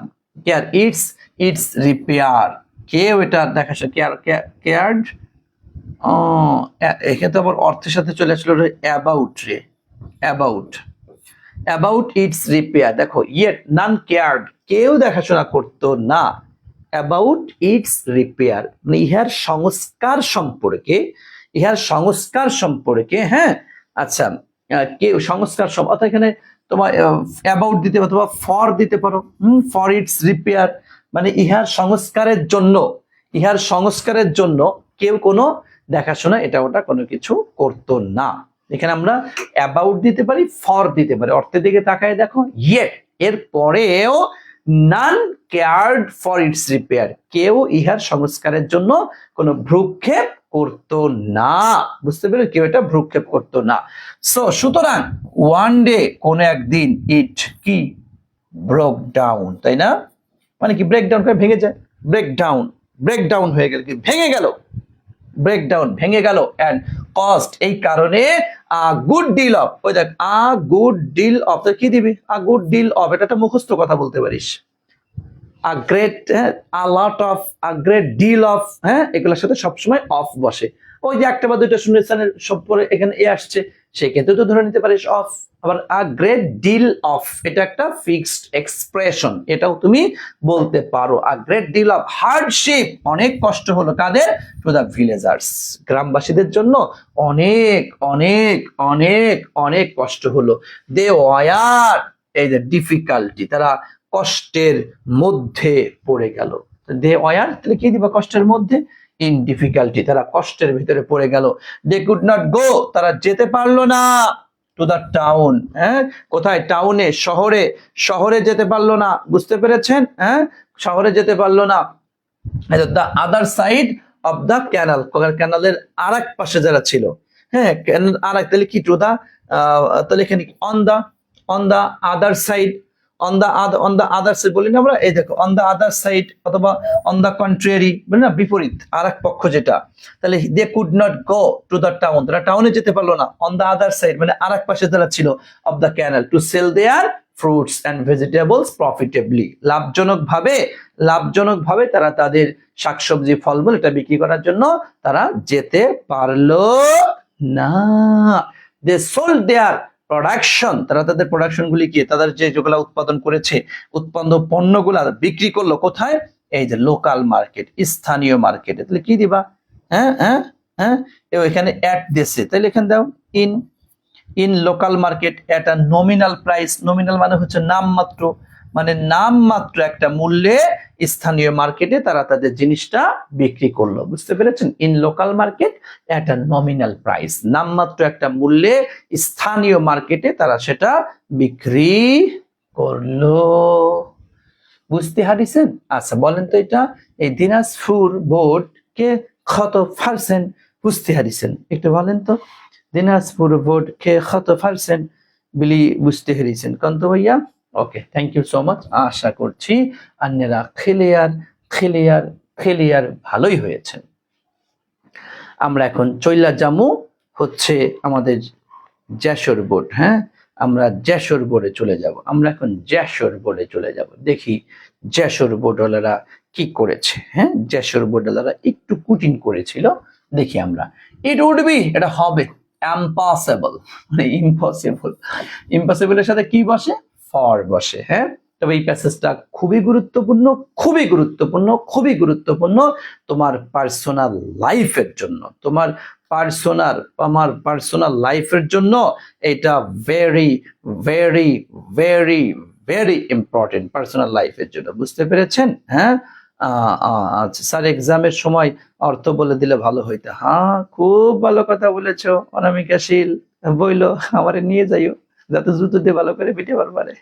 কেয়ার ইটস, ইটস রিপেয়ার, কেউ এটা দেখাশোনা, কেয়ার কেয়ার্ড। এখানে তো আবার অর্থের সাথে চলে আসলো অ্যাবাউট রে, অ্যাবাউট, অ্যাবাউট ইটস রিপেয়ার, দেখো ইয়েট নান কেয়ার্ড, কেউ দেখাশোনা করতো না, অ্যাবাউট ইটস রিপেয়ার মানে ইহার সংস্কার সম্পর্কে, ইহার সংস্কার সম্পর্কে, হ্যাঁ আচ্ছা কেউ সংস্কার অর্থাৎ এখানে তোমার অ্যাবাউট দিতে পারো অথবা ফর দিতে পারো, ফর ইটস রিপেয়ার মানে ইহার সংস্কারের জন্য, ইহার সংস্কারের জন্য কেউ কোনো দেখাশোনা এটা ওটা কোনো কিছু করতো না। এখানে আমরা অ্যাবাউট দিতে পারি, ফর দিতে পারি। অর্থের দিকে তাকায় দেখো, ইয়েট এর পরেও নান কেয়ার্ড ফর ইটস রিপেয়ার, কেউ ইহার সংস্কারের জন্য কোনো ভ্রুক্ষেপ করতো না। বুঝতে পেরে, কেউ এটা ভ্রুক্ষেপ করতো না। সো সুতরাং ওয়ান ডে কোন একদিন ইট কি ব্রোক ডাউন, তাই না, মানে কি ব্রেকডাউন করে ভেঙে যায়, ব্রেকডাউন হয়ে গেল, কি ভেঙে গেল, ব্রেকডাউন ভেঙে গেল, এন্ড কস্ট এই কারণে আ গুড ডিল অফ, ওই দেখ আ গুড ডিল অফ, কি দিবি আ গুড ডিল অফ, এটা একটা মুখস্থ কথা বলতে পারিস, a great, a lot of, a great deal of, হ্যাঁ এগুলোর সাথে সবসময় অফ বসে। ওই যে একটা বা দুইটা শূন্যস্থানের সব পরে এখানে এ আসছে, সেক্ষেত্রে তো ধরে নিতে পারিস অফ। আবার আ গ্রেট ডিল অফ এটা একটা ফিক্সড এক্সপ্রেশন, এটাও তুমি বলতে পারো। A great deal of hardship, অনেক কষ্ট হলো কাদের, টু দ্য ভিলেজার্স, গ্রামবাসীদের জন্য অনেক অনেক অনেক অনেক কষ্ট হলো। দে ওয়ার, এই যে ডিফিকাল্টি, তারা কষ্টের মধ্যে পড়ে গেল। দে ওয়ার তাহলে কি দিবা, কষ্টের মধ্যে, ইন ডিফিকাল্টি তারা কষ্টের ভিতরে পড়ে গেল। দে কুড নট গো, তারা যেতে পারলো না, টু দ্য টাউন, হ্যাঁ কোথায়, টাউনে, শহরে, শহরে যেতে পারলো না, বুঝতে পেরেছেন, হ্যাঁ শহরে যেতে পারলো না। The other side of the canal, ক্যানালের আর এক পাশে যারা ছিল, হ্যাঁ আর এক, তাহলে কি টু দা, তাহলে এখানে on the other side, on the other side বলি না আমরা, এই দেখো অন দা আদার সাইড অথবা অন দা কন্ট্রারি বলি না, বিপরীত আর এক পক্ষ যেটা, তাহলে they could not go to the town, তারা টাউনে যেতে পারলো না, অন দা আদার সাইড মানে আর এক পাশে যারা ছিল, of the canal, to sell their fruits and vegetables profitably, লাভজনকভাবে তারা তাদের শাকসবজি ফলমূল এটা বিক্রি করার জন্য তারা যেতে পারলো না। দে সোল্ড দেয়ার প্রোডাকশন, তারা তাদের প্রোডাকশন গুলি কি, তাদের যেগুলা উৎপাদন করেছে উৎপন্ন পণ্যগুলা বিক্রি করলো কোথায়, এই যে লোকাল মার্কেট, স্থানীয় মার্কেটে। তাহলে কি দিবা, হ্যাঁ হ্যাঁ হ্যাঁ এখানে অ্যাট দিয়েছে, তাহলে এখানে দাও in local market at a nominal price, nominal মানে হচ্ছে নামমাত্র, মানে নামমাত্র একটা মূল্যে স্থানীয় মার্কেটে তারা তাদের জিনিসটা বিক্রি করলো। বুঝতে পেরেছেন, in local market at a nominal price, নামমাত্র একটা মূল্যে স্থানীয় মার্কেটে তারা সেটা বিক্রি করলো। বুঝতে হারিছেন? আচ্ছা বলেন তো এটা, এই দিনাজপুর বোর্ড কে কত পার্সেন্ট বুঝতে হারিছেন, একটু বলেন তো, দিনাজপুর বোর্ড কে কত পার্সেন্ট বিলি বুঝতে হারিছেন কন্ত ভাইয়া? Okay, thank you so much. আশা করছি আপনারা ক্লিয়ার ভালোই হয়েছেন। আমরা এখন চইলা জামু হচ্ছে আমাদের যশোর বোর্ড, হ্যাঁ আমরা যশোর বোর্ডে চলে যাব, আমরা এখন যশোর বোর্ডে চলে যাব, দেখি যশোর বোর্ডওয়ালারা কি করেছে। হ্যাঁ যশোর বোর্ডওয়ালারা একটু কুটিং করেছিল, দেখি আমরা। ইট উড বি, এটা হবে, ইম্পসিবল মানে ইম্পসিবলের সাথে কি বসে, ফর বসে। হ্যাঁ তবে এই প্যাসেজটা খুবই গুরুত্বপূর্ণ তোমার পার্সোনাল লাইফের জন্য, আমার পার্সোনাল লাইফের জন্য এটা very very very very important, personal লাইফের জন্য। বুঝতে পেরেছেন? হ্যাঁ আচ্ছা স্যার এক্সামের সময় অর্থ বলে দিলে ভালো হইতো। হ্যাঁ খুব ভালো কথা বলেছো অনামিকাশীল, বইলো আমারে নিয়ে যাইও যাতে জুতো দিয়ে ভালো করে পিঠে পারবারে।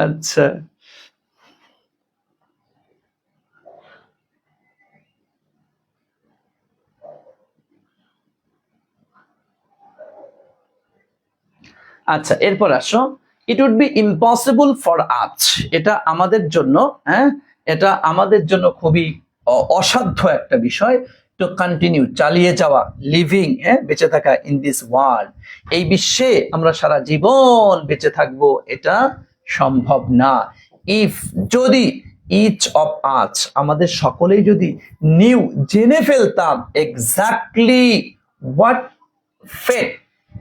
আচ্ছা আচ্ছা এরপর আসো, it would be impossible for us, এটা আমাদের জন্য, হ্যাঁ এটা আমাদের জন্য খুবই অসাধ্য একটা বিষয়, টু কন্টিনিউ চালিয়ে যাওয়া, লিভিং হ্যাঁ বেঁচে থাকা, ইন দিস ওয়ার্ল্ড এই বিশ্বে আমরা সারা জীবন বেঁচে থাকবো এটা সম্ভব না। ইফ যদি ইচ অফ আস আমাদের সকলেই যদি নিউ জেনে ফেলতাম এক্স্যাক্টলি হোয়াট ফেট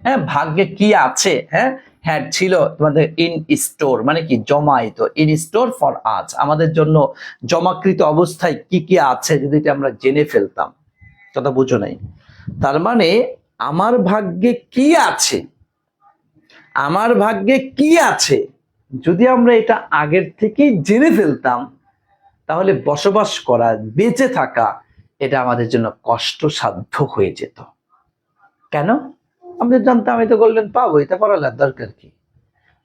হ্যাঁ, ভাগ্যে কি আছে, হ্যাঁ, হ্যাড ছিল তোমাদের ইন স্টোর, মানে কি জমায়িত, ইন স্টোর ফর আজ, আমাদের জন্য জমাকৃত অবস্থায় কি কি আছে যদি এটা আমরা জেনে ফেলতাম। কথা বুঝো নাই? তার মানে আমার ভাগ্যে কি আছে, আমার ভাগ্যে কি আছে যদি আমরা এটা আগের থেকেই জেনে ফেলতাম, তাহলে বসবাস করা, বেঁচে থাকা, এটা আমাদের জন্য কষ্টসাধ্য হয়ে যেত। কেন? আমি তো জানতাম আমি তো গোল্ডেন পাবো, এটা পড়ালেখার দরকার কি?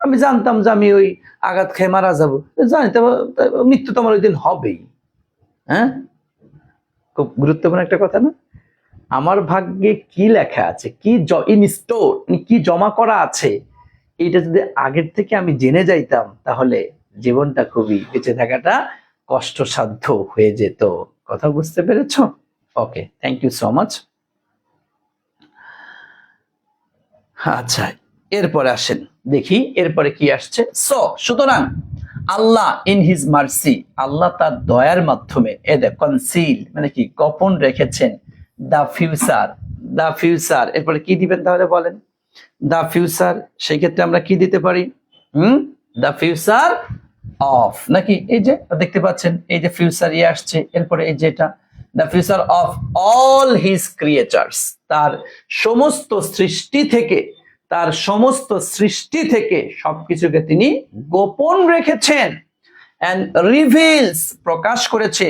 আমি জানতাম যে আমি ওই আঘাত খেয়ে মারা যাবো, জানি তো মৃত্যু তো আমার ওই দিন হবেই। হ্যাঁ, খুব গুরুত্বপূর্ণ একটা কথা না? আমার ভাগ্যে কি লেখা আছে, কি ইন স্টোর, কি জমা করা আছে, এটা যদি আগের থেকে আমি জেনে যাইতাম, তাহলে জীবনটা খুবই, বেঁচে থাকাটা কষ্টসাধ্য হয়ে যেত। কথা বুঝতে পেরেছ? ওকে, থ্যাংক ইউ সো মাচ। আচ্ছা, এরপরে আসেন দেখি এরপরে কি আসছে। সুতরাং আল্লাহ ইন হিজ মার্সি, আল্লাহ তার দয়ার মাধ্যমে কনসিল, মানে কি গোপন রেখেছেন, দা ফিউচার, দা ফিউচার, এরপরে কি দিবেন তাহলে বলেন? দা ফিউচার, সেই ক্ষেত্রে আমরা কি দিতে পারি? দা ফিউচার অফ, নাকি এই যে দেখতে পাচ্ছেন এই যে ফিউচার ইয়ে আসছে, এরপরে এই যে এটা the future of all his creatures, তার সমস্ত সৃষ্টি থেকে, তার সমস্ত সৃষ্টি থেকে সবকিছুকে তিনি গোপন রেখেছেন। এন্ড রিভিলস, প্রকাশ করেছে,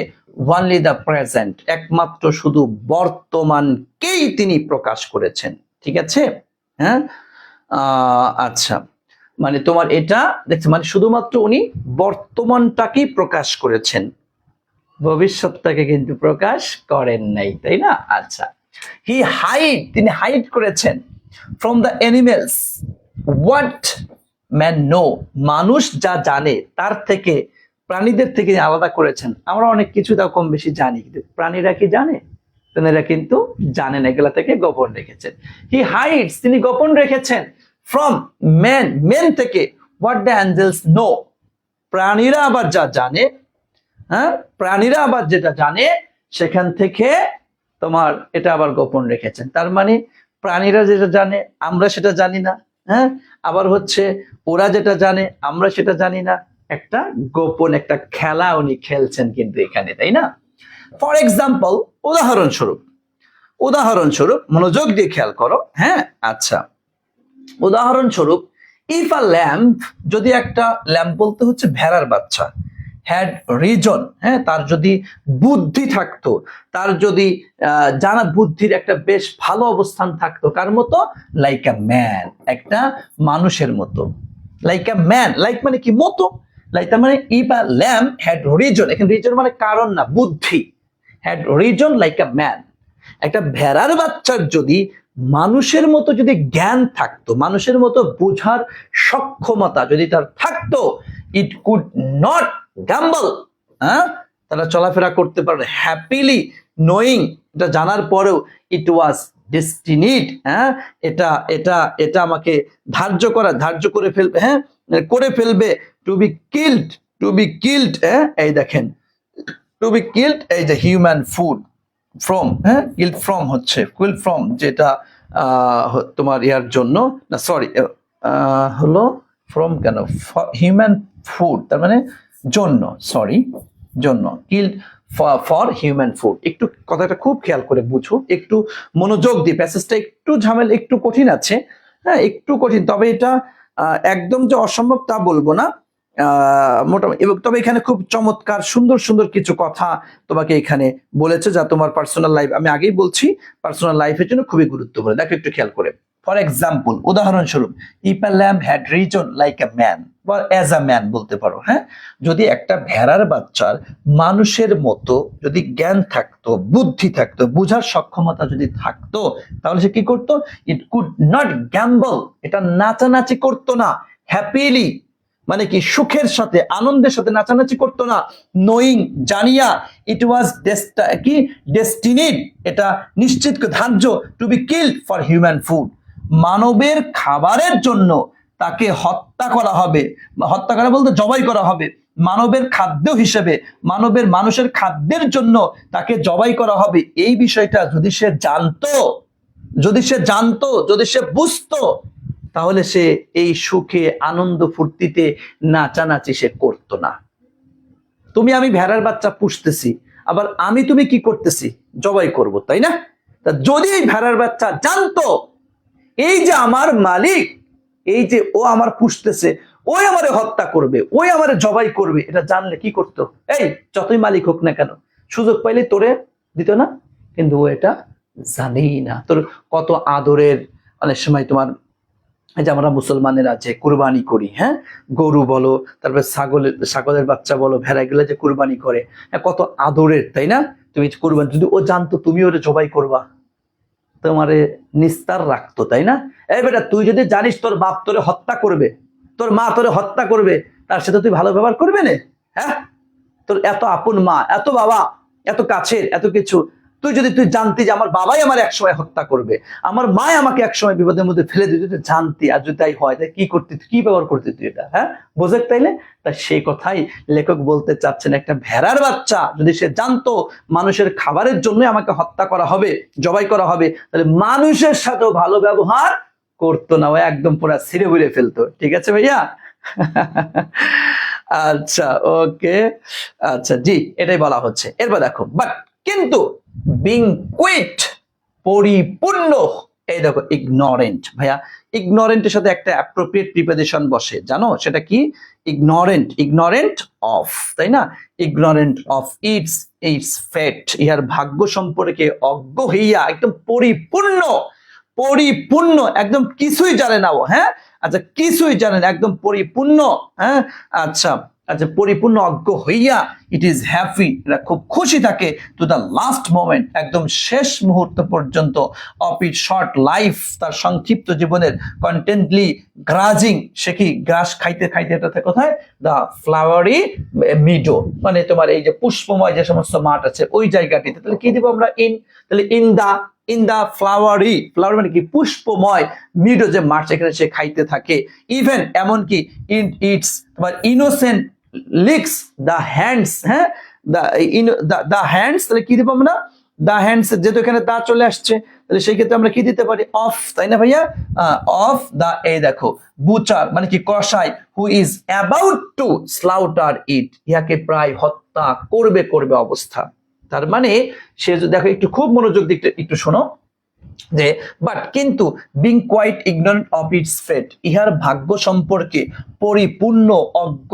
ওয়ানলি দ্য প্রেজেন্ট, একমাত্র শুধু বর্তমানকেই তিনি প্রকাশ করেছেন। ঠিক আছে? হ্যাঁ, আচ্ছা, মানে তোমার এটা দেখছে, মানে শুধুমাত্র উনি বর্তমানটাকেই প্রকাশ করেছেন, ভবিষ্যৎটাকে কিন্তু প্রকাশ করেন নাই, তাই না? আচ্ছা, হি হাইড, তিনি হাইড করেছেন, from the animals what man know, মানুষ যা জানে তার থেকে, প্রাণীদের থেকে আলাদা করেছেন। আমরা অনেক কিছু তাও কম বেশি জানি, কিন্তু প্রাণীরা কি জানে? প্রাণীরা কিন্তু জানে না, এগুলা থেকে গোপন রেখেছেন। হি হাইডস, তিনি গোপন রেখেছেন, ফ্রম ম্যান, মেন থেকে, হোয়াট দ্য অ্যাঞ্জেলস নো, প্রাণীরা আবার যা জানে, হ্যাঁ, প্রাণীরা আবার যেটা জানে সেখান থেকে তোমার এটা আবার গোপন রেখেছেন। তার মানে প্রাণীরা যেটা জানে আমরা সেটা জানি না, হ্যাঁ, আবার হচ্ছে ওরা যেটা জানে আমরা সেটা জানি না, একটা গোপন একটা খেলা উনি খেলছেন কিন্তু এখানে, তাই না? ফর এক্সাম্পল, উদাহরণস্বরূপ, উদাহরণস্বরূপ মনোযোগ দিয়ে খেয়াল করো। হ্যাঁ, আচ্ছা, উদাহরণস্বরূপ, ইফ আ ল্যাম্প, যদি একটা ল্যাম্প বলতে হচ্ছে ভেড়ার বাচ্চা, হ্যাড রিজন, হ্যাঁ, তার যদি বুদ্ধি থাকতো, তার যদি জানা বুদ্ধির একটা বেশ ভালো অবস্থান থাকতো, কার মতো? লাইক আ ম্যান, একটা মানুষের মতো। লাইক আ ম্যান, লাইক মানে কি মতো, লাইক, তার মানে if a lamp had reason, এখানে রিজন মানে কারণ না, বুদ্ধি, had reason like a man, একটা ভেড়ার বাচ্চার যদি মানুষের মতো যদি জ্ঞান থাকতো, মানুষের মতো বোঝার সক্ষমতা যদি তার থাকতো, ইট কুড নট গ্যাম্বল, হ্যাঁ, তারা চলাফেরা করতে পারে হ্যাপিলি, নোয়িং, এটা জানার পরেও, ইট ওয়াজ ডেস্টিনিড, হ্যাঁ, এটা এটা এটা আমাকে ধার্য করে ফেলবে, হ্যাঁ, করে ফেলবে, to be killed, to be killed, হ্যাঁ, এই দেখেন, টু বি কিল্ড, এই যে হিউম্যান ফুড, ফ্রম, হ্যাঁ, কিল্ড ফ্রম হচ্ছে, কিল্ড ফ্রম, যেটা তোমার ইয়ার জন্য না, সরি, হলো ফ্রম কেন, হিউম্যান ফুড, তার মানে জন্য, সরি, জন্য, কিল্ড ফর হিউম্যান ফুড। একটু কথাটা খুব খেয়াল করে বুঝো, একটু মনোযোগ দিয়ে, প্যাসেজটা একটু ঝামেলা, একটু কঠিন আছে, হ্যাঁ, একটু কঠিন, তবে এটা একদম যে অসম্ভব তা বলবো না, মোটামুটি। এবং তবে এখানে খুব চমৎকার সুন্দর সুন্দর কিছু কথা তোমাকে এখানে বলেছে, যা তোমার পার্সোনাল লাইফ, আমি আগেই বলছি, পার্সোনাল লাইফের জন্য খুবই গুরুত্বপূর্ণ। দেখো একটু খেয়াল করে। ফর এক্সাম্পল, উদাহরণস্বরূপ, if a lamp had reason like a man, বা অ্যাজ আ ম্যান বলতে পারো, হ্যাঁ, যদি একটা ভেড়ার বাচ্চার মানুষের মতো যদি জ্ঞান থাকতো, বুদ্ধি থাকতো, বুঝার সক্ষমতা যদি থাকতো, তাহলে সে কি করতো? ইট কুড নট গ্যাম্বল, এটা নাচানাচি করতো না, হ্যাপিলি, মানে কি সুখের সাথে, আনন্দের সাথে নাচানাচি করতো না, নোয়িং, জানিয়া, ইট ওয়াজ কি ডেস্টিনিড, এটা নিশ্চিত ধার্য, to be killed for human food, মানবের খাবারের জন্য তাকে হত্যা করা হবে, হত্যা করা বলতে জবাই করা হবে, মানবের খাদ্য হিসেবে, মানুষের খাদ্যের জন্য তাকে জবাই করা হবে। এই বিষয়টা যদি সে জানতো, যদি সে জানতো, যদি সে বুঝতো, তাহলে সে এই সুখে আনন্দ ফুর্তিতে নাচানাচি সে করতো না। তুমি আমি ভেড়ার বাচ্চা পুষতেছি, আবার আমি তুমি কি করতেছি, জবাই করব, তাই না? তা যদি এই ভেড়ার বাচ্চা জানতো এই যে আমার মালিক, এই যে ও আমার পুষতেছে, ওই আমারে হত্যা করবে, ওই আমারে জবাই করবে, এটা জানলে কি করতো? এই যতই মালিক হোক না কেন, সুযোগ পাইলে তোরে দিত না? কিন্তু ও এটা জানেই না। তোর কত আদরের, অনেক সময় তোমার এই যে আমরা মুসলমানের আছে কুরবানি করি, হ্যাঁ, গরু বলো, তারপর ছাগলের বাচ্চা বলো, ভেড়াগুলো যে কুরবানি করে, হ্যাঁ, কত আদরের, তাই না? তুমি কুরবানি, যদি ও জানতো তুমি ওরে জবাই করবা, তোমারে নিস্তার রাখতো, তাই না? এই বেটা, তুই যদি জানিস তোর বাপ তোরে হত্যা করবে, তোর মা তোরে হত্যা করবে, তার সাথে তুই ভালো ব্যবহার করবে না? হ্যাঁ, তোর এত আপন মা, এত বাবা, এত কাছের, এত কিছু, তুই জানতি যে আমার বাবাই আমার একসময় হত্যা করবে, আমার মা আমাকে একসময় বিপদের মধ্যে ফেলে দিতে, তুই জানতি, আর যদি তাই হয়, তাই কি করতি, কি ব্যবহার করতি তুই এটা? হ্যাঁ, বোঝে তাইলে? তা সেই কথাই লেখক বলতে চাচ্ছেন, একটা ভেড়ার বাচ্চা যদি সে জানতো মানুষের খাবারের জন্য আমাকে হত্যা করা হবে, জবাই করা হবে, তাহলে মানুষের সাথেও ভালো ব্যবহার করতো না, ও একদম পুরো ছিঁড়ে বুড়ে ফেলতো। ঠিক আছে ভাইয়া? আচ্ছা, ওকে, আচ্ছা, জি, এটাই বলা হচ্ছে। এরপর দেখো, বাট কিন্তু বিং কুইট, পরিপূর্ণ, এই দেখো ইগনোরেন্ট। ভাইয়া, ইগনোরেন্টের সাথে একটা অ্যাপ্রোপ্রিয়েট প্রিপোজিশন বসে, জানো সেটা কি? ইগনোরেন্ট, ইগনোরেন্ট অফ, তাই না? Ignorant of it's it's fate, ইহার ভাগ্য সম্পর্কে অজ্ঞ হইয়া, একদম পরিপূর্ণ, পরিপূর্ণ, একদম কিছুই জানে না ও। হ্যাঁ, আচ্ছা, কিছুই জানে না, একদম পরিপূর্ণ। হ্যাঁ, আচ্ছা, আচ্ছা, পরিপূর্ণ অজ্ঞ হইয়া, ইট ইজ হ্যাপি, এটা খুব খুশি থাকে, টু দ্য লাস্ট মোমেন্ট, একদম শেষ মুহূর্ত পর্যন্ত, অফ ইট শর্ট লাইফ, তার সংক্ষিপ্ত জীবনের, কন্টেন্টলি গ্রাজিং, সে কি গ্রাস খাইতে খাইতে, এটা কোথায়? দ্য ফ্লাওয়ারি মিডো, মানে তোমার এই যে পুষ্পময় যে সমস্ত মাঠ আছে ওই জায়গাটিতে। তাহলে কি দিব আমরা? ইন, তাহলে ইন দা ফ্লাওয়ারি, ফ্লাওয়ার মানে কি? পুষ্পময় মিডো, যে মাঠ, সেখানে সে খাইতে থাকে। ইভেন এমনকি ইন ইটস তোমার ইনোসেন্ট লিক্স দ্য হ্যান্ডস, হ্যাঁ, দ্য হ্যান্ডস, তাহলে কি দিব আমরা? দ্য হ্যান্ডস, যেহেতু এখানে দা চলে আসছে, তাহলে সেই ক্ষেত্রে আমরা কি দিতে পারি? অফ, তাই না ভাইয়া? অফ দা, এই দেখো, বুচার মানে কি? কসাই, হু ইজ অ্যাবাউট টু স্লাউটার ইট, ইহাকে প্রায় হত্যা করবে করবে অবস্থা। তার মানে সে, দেখো একটু খুব মনোযোগ দিতে, একটু শোনো, যে বাট কিন্তু being quite ignorant of its fate, ইহার ভাগ্য সম্পর্কে পরিপূর্ণ অজ্ঞ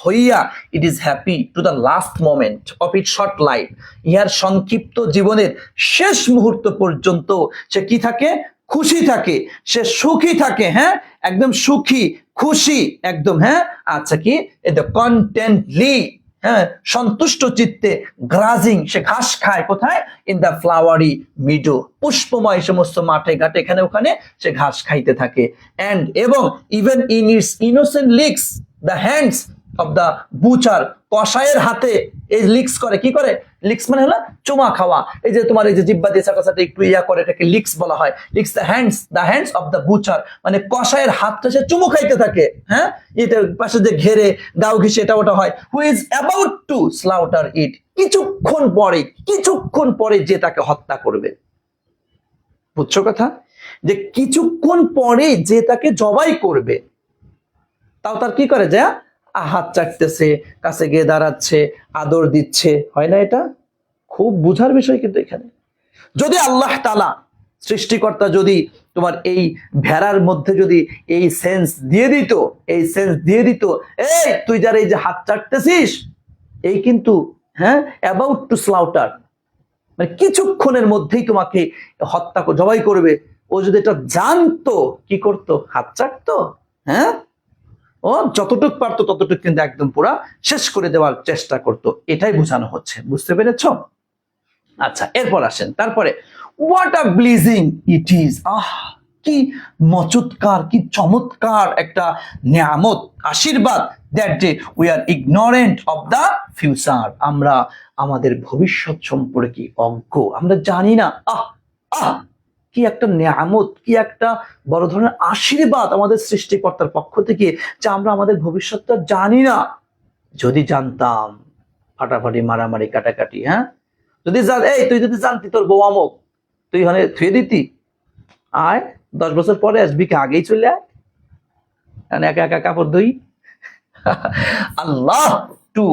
হইয়া, it is happy to the last moment of it short life, ইহার সংক্ষিপ্ত জীবনের শেষ মুহূর্ত পর্যন্ত সে কি থাকে? খুশি থাকে, সে সুখী থাকে। হ্যাঁ, একদম সুখী, খুশি, একদম। হ্যাঁ, আচ্ছা, কি এটা? কন্টেন্টলি, হ্যাঁ, সন্তুষ্ট চিত্তে, গ্রাজিং, সে ঘাস খায়, কোথায়? ইন দ্য ফ্লাওয়ারি মিডো, পুষ্পময় সমস্ত মাঠে ঘাটে, এখানে ওখানে সে ঘাস খাইতে থাকে। এন্ড এবং even in its innocent licks the hands of the butcher, কসাইয়ের হাতে এই লিক্স করে, কি করে? লিক্স মানে হলো চুমা খাওয়া, এই যে তোমার এই যে জিব্বা দিয়ে সাথে একটু ইয়া করে, এটাকে লিক্স বলা হয়। Leaks the hands of the Butcher, মানে কসাইয়ের হাতটা সে চুমু খাইতে থাকে। হ্যাঁ, এটার পাশে যে ঘেরে গাও ঘিসে এটা ওটা হয়, হু ইজ অ্যাবাউট টু স্লাউটার ইট, কিছুক্ষণ পরে যে তাকে হত্যা করবে। বুঝছো কথা? যে কিছুক্ষণ পরে যে তাকে জবাই করবে, তাও তার কি করে? যা হাত চাটতেছে, কাছে গিয়ে দাঁড়াচ্ছে, আদর দিচ্ছে, হয় না? এটা খুব বুঝার বিষয়। কিন্তু এখানে যদি আল্লাহ তাআলা সৃষ্টিকর্তা যদি তোমার এই ভেড়ার মধ্যে যদি এই সেন্স দিয়ে দিত, এই তুই যারা এই যে হাত চাটতেছিস, এই কিন্তু, হ্যাঁ, অ্যাবাউট টু স্লাউটার, মানে কিছুক্ষণের মধ্যেই তোমাকে হত্যা জবাই করবে, ও যদি এটা জানতো, কি করতো? হাত চাটতো। হ্যাঁ, ও যতটুক পারতো ততটুক কিন্তু একদম পুরা শেষ করে দেওয়ার চেষ্টা করত। এটাই বোঝানো হচ্ছে, বুঝতে পেরেছ? আচ্ছা, এরপর আসেন, তারপরে হোয়াট আ ব্লিজিং ইট ইজ, কি মচৎকার, কি চমৎকার একটা নিয়ামত, আশীর্বাদ, that day we are ignorant of the future, আমরা আমাদের ভবিষ্যৎ সম্পর্কে অজ্ঞ, আমরা জানি না। কি একটা নিয়ামত, কি একটা বড় ধরনের আশীর্বাদ আমাদের সৃষ্টিকর্তার পক্ষ থেকে, যে আমরা আমাদের ভবিষ্যৎটা জানি না। যদি জানতাম, ফাটাফাটি, মারামারি, কাটাকাটি। হ্যাঁ, যদি তুই যদি জানতি তোর বউ আমক, তুই হলে থুয়ে দিতি? আয় 10 বছর পরে আসবি, কি আগেই চলে আয়, কারণ একা একা কাপড় ধুই। আল্লাহ টু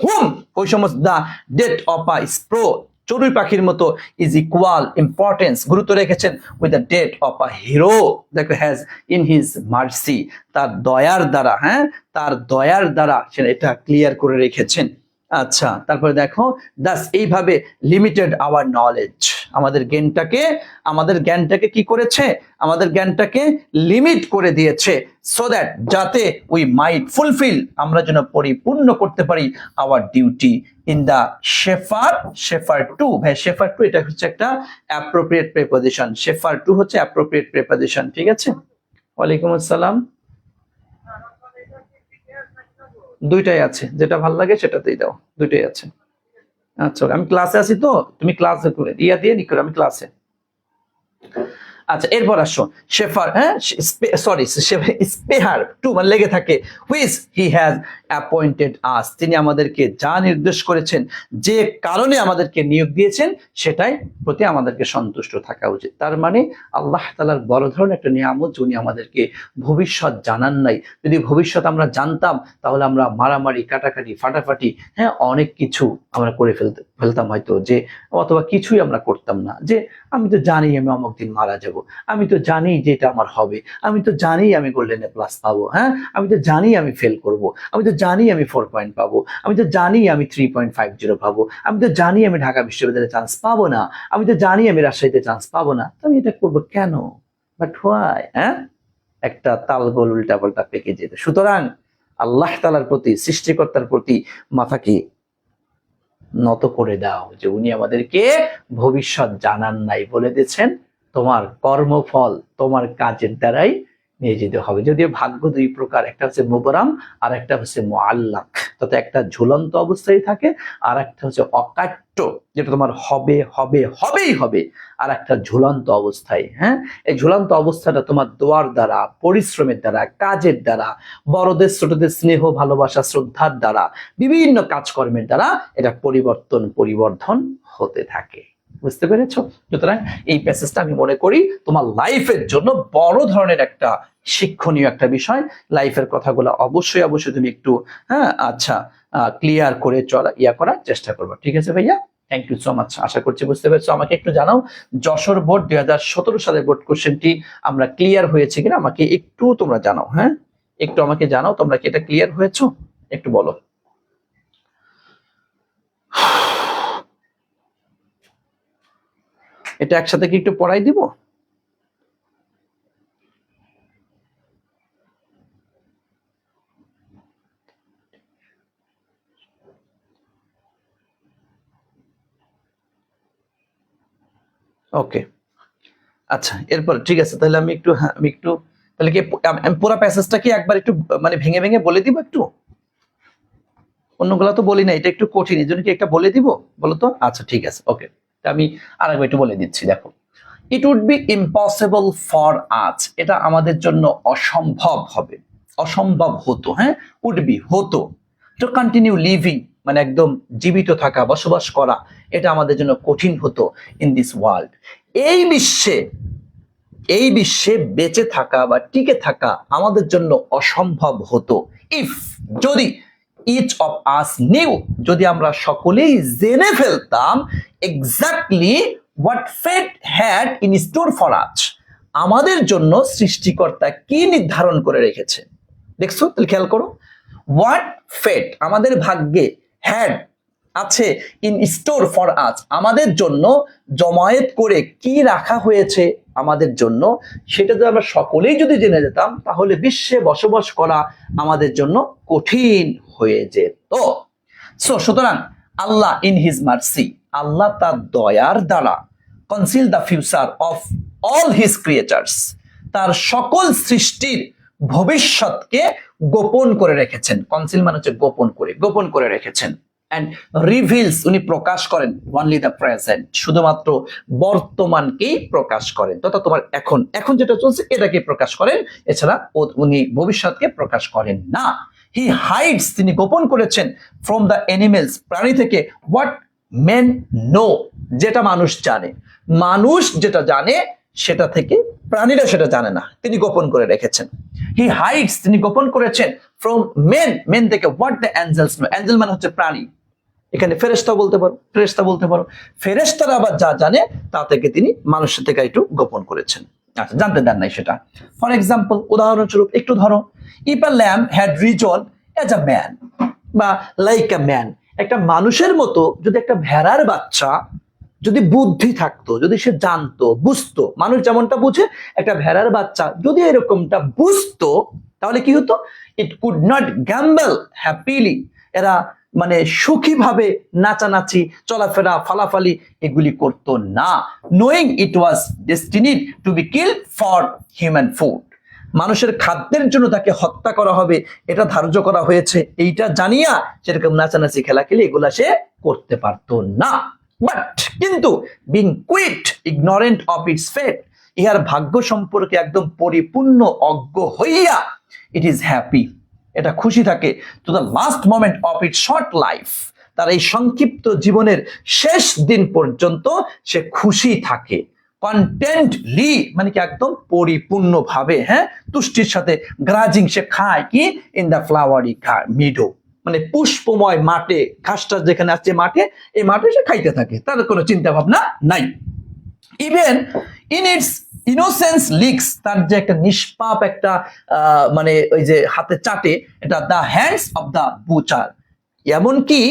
হুম ওই সমস্ত দা ডেথ অফ আ স্প্রো চড়ুই পাখির মতো ইজ ইকুয়াল ইম্পর্টেন্স গুরুত্ব রেখেছেন with the death of a hero দেখো হ্যাজ ইন হিজ মার্সি তার দয়ার দ্বারা, হ্যাঁ তার দয়ার দ্বারা সে এটা ক্লিয়ার করে রেখেছেন। আচ্ছা তারপরে দেখো দাস এইভাবে লিমিটেড আওয়ার নলেজ আমাদের জ্ঞানটাকে কি করেছে, আমাদের জ্ঞানটাকে লিমিট করে দিয়েছে, সো দ্যাট যাতে উই মাইট ফুলফিল আমরা যেন পরিপূর্ণ করতে পারি our duty in the sphere to. ভাই শেফার টু এটা হচ্ছে একটা অ্যাপ্রোপ্রিয়েট প্রিপোজিশন, শেফার টু হচ্ছে অ্যাপ্রোপ্রিয়েট প্রিপোজিশন, ঠিক আছে। ওয়ালাইকুম আসসালাম। দুইটাই আছে, যেটা ভালো লাগে সেটাতেই দাও, দুইটাই আছে। আচ্ছা আমি ক্লাসে আছি তো, তুমি ক্লাসে করে ইয়া দিয়ে নি করে, আমি ক্লাসে। আচ্ছা এরপর আসো শেফার, হ্যাঁ সরি স্পেহার টু মানে লেগে থাকে, হুইচ হি হ্যাজ অ্যাপয়েন্টেড আস তিনি আমাদেরকে যা নির্দেশ করেছেন, যে কারণে আমাদেরকে নিয়োগ দিয়েছেন সেটাই প্রতি আমাদেরকে সন্তুষ্ট থাকা উচিত। তার মানে আল্লাহ তাআলার বড় ধরনের একটা নিয়ামত, উনি আমাদেরকে ভবিষ্যৎ জানান নাই। যদি ভবিষ্যৎ আমরা জানতাম তাহলে আমরা মারামারি কাটাকাটি ফাটাফাটি, হ্যাঁ অনেক কিছু আমরা করে ফেলতাম হয়তো, যে অথবা কিছুই আমরা করতাম না, যে আমি তো জানি আমি অমুক দিন মারা যাব, আমি তো জানি যে এটা আমার হবে, আমি তো জানি আমি গোল্ডেন এ প্লাস পাবো, হ্যাঁ আমি তো জানি আমি ফেল করব, আমি তো জানি আমি 4 পয়েন্ট পাবো, আমি তো জানি আমি 3.50 পাবো, আমি তো জানি আমি ঢাকা বিশ্ববিদ্যালয়ে চান্স পাবো না, আমি তো জানি আমি রাজশাহীতে চান্স পাবো না, তো আমি এটা করবো কেন? But why? হ্যাঁ একটা তালগোল উল্টা পাল্টা পেকে যেত। সুতরাং আল্লাহ তাআলার প্রতি, সৃষ্টিকর্তার প্রতি মাথাকে নত করে দাও, যে উনি আমাদেরকে ভবিষ্যৎ জানান নাই, বলে দিয়েছেন তোমার কর্মফল তোমার কাজের দ্বারাই নিয়ে যেতে হবে। যদিও ভাগ্য দুই প্রকার, একটা হচ্ছে মুবরাম আর একটা হচ্ছে মুআল্লাক, তাতে একটা ঝুলন্ত অবস্থায় থাকে, আর একটা হচ্ছে অকাট্য, যেটা তোমার হবেই হবে, আর একটা ঝুলন্ত অবস্থায়। হ্যাঁ এই ঝুলন্ত অবস্থাটা তোমার দোয়ার দ্বারা, পরিশ্রমের দ্বারা, কাজের দ্বারা, বড়দের ছোটদের স্নেহ ভালোবাসা শ্রদ্ধার দ্বারা, বিভিন্ন কাজকর্মের দ্বারা এটা পরিবর্ধন হতে থাকে। বুঝতে পেরেছো? সুতরাং এই প্যাসেজটা আমি মনে করি তোমার লাইফের জন্য বড় ধরনের একটা শিক্ষণীয় একটা বিষয়। লাইফের কথাগুলো অবশ্যই তুমি একটু আচ্ছা ক্লিয়ার করে করার চেষ্টা করবো, ঠিক আছে ভাইয়া? Thank you so much. আশা করছি বুঝতে পেরেছো। আমাকে একটু জানাও যশোর বোর্ড 2017 সালের বোর্ড কোশ্চেনটি আমরা ক্লিয়ার হয়েছে কিনা, আমাকে একটু তোমরা জানাও। হ্যাঁ একটু আমাকে জানাও তোমরা কি এটা ক্লিয়ার হয়েছো, একটু বলো। এটা একসাথে কি একটু পড়াই দিব? ওকে আচ্ছা এরপর ঠিক আছে, তাহলে আমি একটু তাহলে কি আমি পুরো প্যাসেজটা কি একবার একটু মানে ভেঙে ভেঙে বলে দিব একটু? অন্যগুলো তো বলি না, এটা একটু কঠিন, এই জন্য কি একটা বলে দিব বলো তো? আচ্ছা ঠিক আছে ওকে, আমি আরেকবার একটু বলে দিচ্ছি। দেখো it would be impossible for us, এটা আমাদের জন্য অসম্ভব হতো, হ্যাঁ উড বি হতো, টু কন্টিনিউ লিভিং মানে একদম জীবিত থাকা, বসবাস করা, এটা আমাদের জন্য কঠিন হতো। ইন দিস ওয়ার্ল্ড এই বিশ্বে বেঁচে থাকা বা টিকে থাকা আমাদের জন্য অসম্ভব হতো, ইফ যদি ইচ অফ আস নিউ যদি আমরা সকলেই জেনে ফেলতাম exactly what fate had in store for us, আমাদের জন্য সৃষ্টিকর্তা কি নির্ধারণ করে রেখেছে। দেখছো তাহলে খেয়াল করো, হোয়াট ফেট আমাদের ভাগ্যে, হ্যাড আছে, ইন স্টোর ফর আস আমাদের জন্য জমায়েত করে কি রাখা হয়েছে আমাদের জন্য, সেটা যদি আমরা সকলেই যদি জেনে যেতাম তাহলে বিশ্বে বসবাস করা আমাদের জন্য কঠিন হয়ে যেত। সুতরাং আল্লাহ ইন হিজ মার্সি, আল্লাহ তার দয়ার দ্বারা conceal the future of all his creatures, তার সকল সৃষ্টির ভবিষ্যৎকে গোপন করে রেখেছেন। কনসিল মানে হচ্ছে গোপন করে রেখেছেন। and reveals উনি প্রকাশ করেন only the present, শুধুমাত্র বর্তমানকেই প্রকাশ করেন, তথা তোমার এখন যেটা চলছে এটাকে প্রকাশ করেন, এছাড়া উনি ভবিষ্যৎকে প্রকাশ করেন না। হি হাইডস তিনি গোপন করেছেন ফ্রম দ্য অ্যানিমেলস প্রাণী থেকে হোয়াট মেন নো যেটা মানুষ জানে, মানুষ যেটা জানে সেটা থেকে প্রাণীরা সেটা জানে না, তিনি গোপন করে রেখেছেন। হি হাইডস, তিনি গোপন করেছেন ফ্রম মেন, মেন থেকে what the angels know, angel মানে হচ্ছে প্রাণী, এখানে ফেরেশতা বলতে পারো, ফেরেশতা বলতে পারো, ফেরেশতারা আবার যা জানে তা থেকে তিনি মানুষের থেকে একটু গোপন করেছেন, আচ্ছা জানতে দেন নাই সেটা। ফর এক্সাম্পল, উদাহরণস্বরূপ একটু ধরো, if a lamb had reason as a man বা লাইক আ ম্যান, একটা মানুষের মতো যদি একটা ভেড়ার বাচ্চা যদি বুদ্ধি থাকতো, যদি সে জানতো, বুঝতো, মানুষ যেমনটা বুঝে একটা ভেড়ার বাচ্চা যদি এরকমটা বুঝতো, তাহলে কি হতো? It could not gamble happily, এরা মানে সুখীভাবে নাচানাচি, চলাফেরা, ফালাফালি এগুলি করতো না। Knowing it was destined to be killed for human food, মানুষের খাদ্যের জন্য তাকে হত্যা করা হবে এটা ধার্য করা হয়েছে, এইটা জানিয়া সেরকম নাচানাচি, খেলাখেলি এগুলা সে করতে পারতো না। বাট কিন্তু being quite ignorant of its fate, ইহার ভাগ্য সম্পর্কে একদম পরিপূর্ণ অজ্ঞ হইয়া, ইট ইজ হ্যাপি, এটা খুশি থাকে, two the last moment of its short life, তার এই সংক্ষিপ্ত জীবনের শেষ দিন পর্যন্ত সে খুশি থাকে। কন্টেন্টলি মানে কি একদম পরিপূর্ণভাবে, হ্যাঁ, তুষ্টির সাথে, গ্রাজিং, সে খায় কি ইন দ্য ফ্লাওয়ারি মিডো, মানে পুষ্পময় মাঠে, ঘাসটা যেখানে আছে মাঠে, এই মাঠে সে খাইতে থাকে, তার কোনো চিন্তা ভাবনা নাই। Even in it's innocence leaks, তার যে একটা নিষ্পাপ একটা মানে ওই যে হাতে চাটে, এটা the hands of the Butcher, এমনকি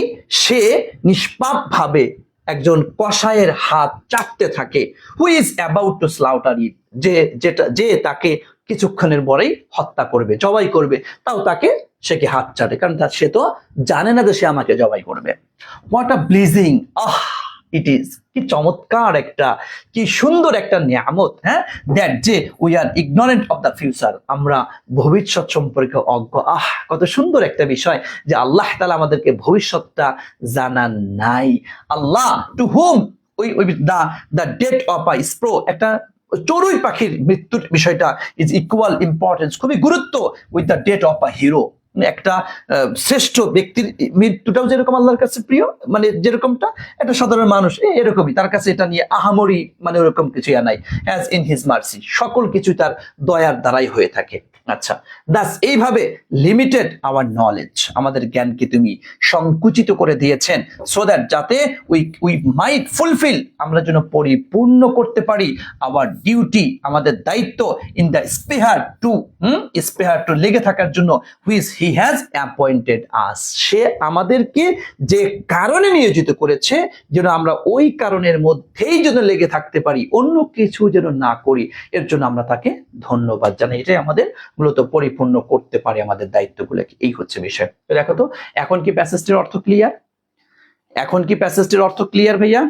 সে নিষ্পাপ ভাবে একজন কসাইয়ের হাত চাটতে থাকে, হু ইজ অ্যাবাউট টু স্লাউটার ইট, যে তাকে কিছুক্ষণের পরেই হত্যা করবে, জবাই করবে, তাও তাকে সে কি হাত চাটে, কারণ সে তো জানে না যে সে আমাকে জবাই করবে। হোয়াট আ ব্লিজিং, ইট ইজ, কি চমৎকার একটা, কি সুন্দর একটা নিয়ামত, হ্যাঁ, দ্যাট যে we are ignorant of the future, আমরা ভবিষ্যৎ সম্পর্কে অজ্ঞ। কত সুন্দর একটা বিষয় যে আল্লাহ তাআলা আমাদেরকে ভবিষ্যৎটা জানান নাই। Allah to whom the death of a sparrow, একটা চড়ুই পাখির মৃত্যুর বিষয়টা ইজ ইকুয়াল ইম্পর্টেন্স, খুবই গুরুত্ব with the death of a hero, একটা শ্রেষ্ঠ ব্যক্তির মৃত্যুটাও যেরকম আল্লাহর কাছে প্রিয়, মানে যেরকমটা একটা সাধারণ মানুষ এরকমই তার কাছে এটা নিয়ে আহামরি মানে ওরকম কিছু নাই, অ্যাজ ইন হিজ মার্সি, সকল কিছু তার দয়ার দ্বারাই হয়ে থাকে। আচ্ছা, দাস এইভাবে লিমিটেড আওয়ার নলেজ, আমাদের জ্ঞানকে তুমি সংকুচিত করে দিয়েছেন, সো দ্যাট যাতে উই মাইট ফুলফিল, আমরা যেন পরিপূর্ণ করতে পারি আওয়ার ডিউটি, আমাদের দায়িত্ব, ইন দ্য স্পেহার টু লেগে থাকার জন্য, হুইচ হি হ্যাজ অ্যাপয়েন্টেড আস, সে আমাদেরকে যে কারণে নিয়োজিত করেছে, যেন আমরা ওই কারণের মধ্যেই যেন লেগে থাকতে পারি, অন্য কিছু যেন না করি, এর জন্য আমরা তাকে ধন্যবাদ জানাই। এটাই আমাদের মূলত পরিপূর্ণ করতে পারে আমাদের দায়িত্বগুলোকে, এই হচ্ছে বিষয়। তো দেখো তো এখন কি প্যাসেজটির অর্থ ক্লিয়ার? এখন কি প্যাসেজটির অর্থ ক্লিয়ার ভাইয়া?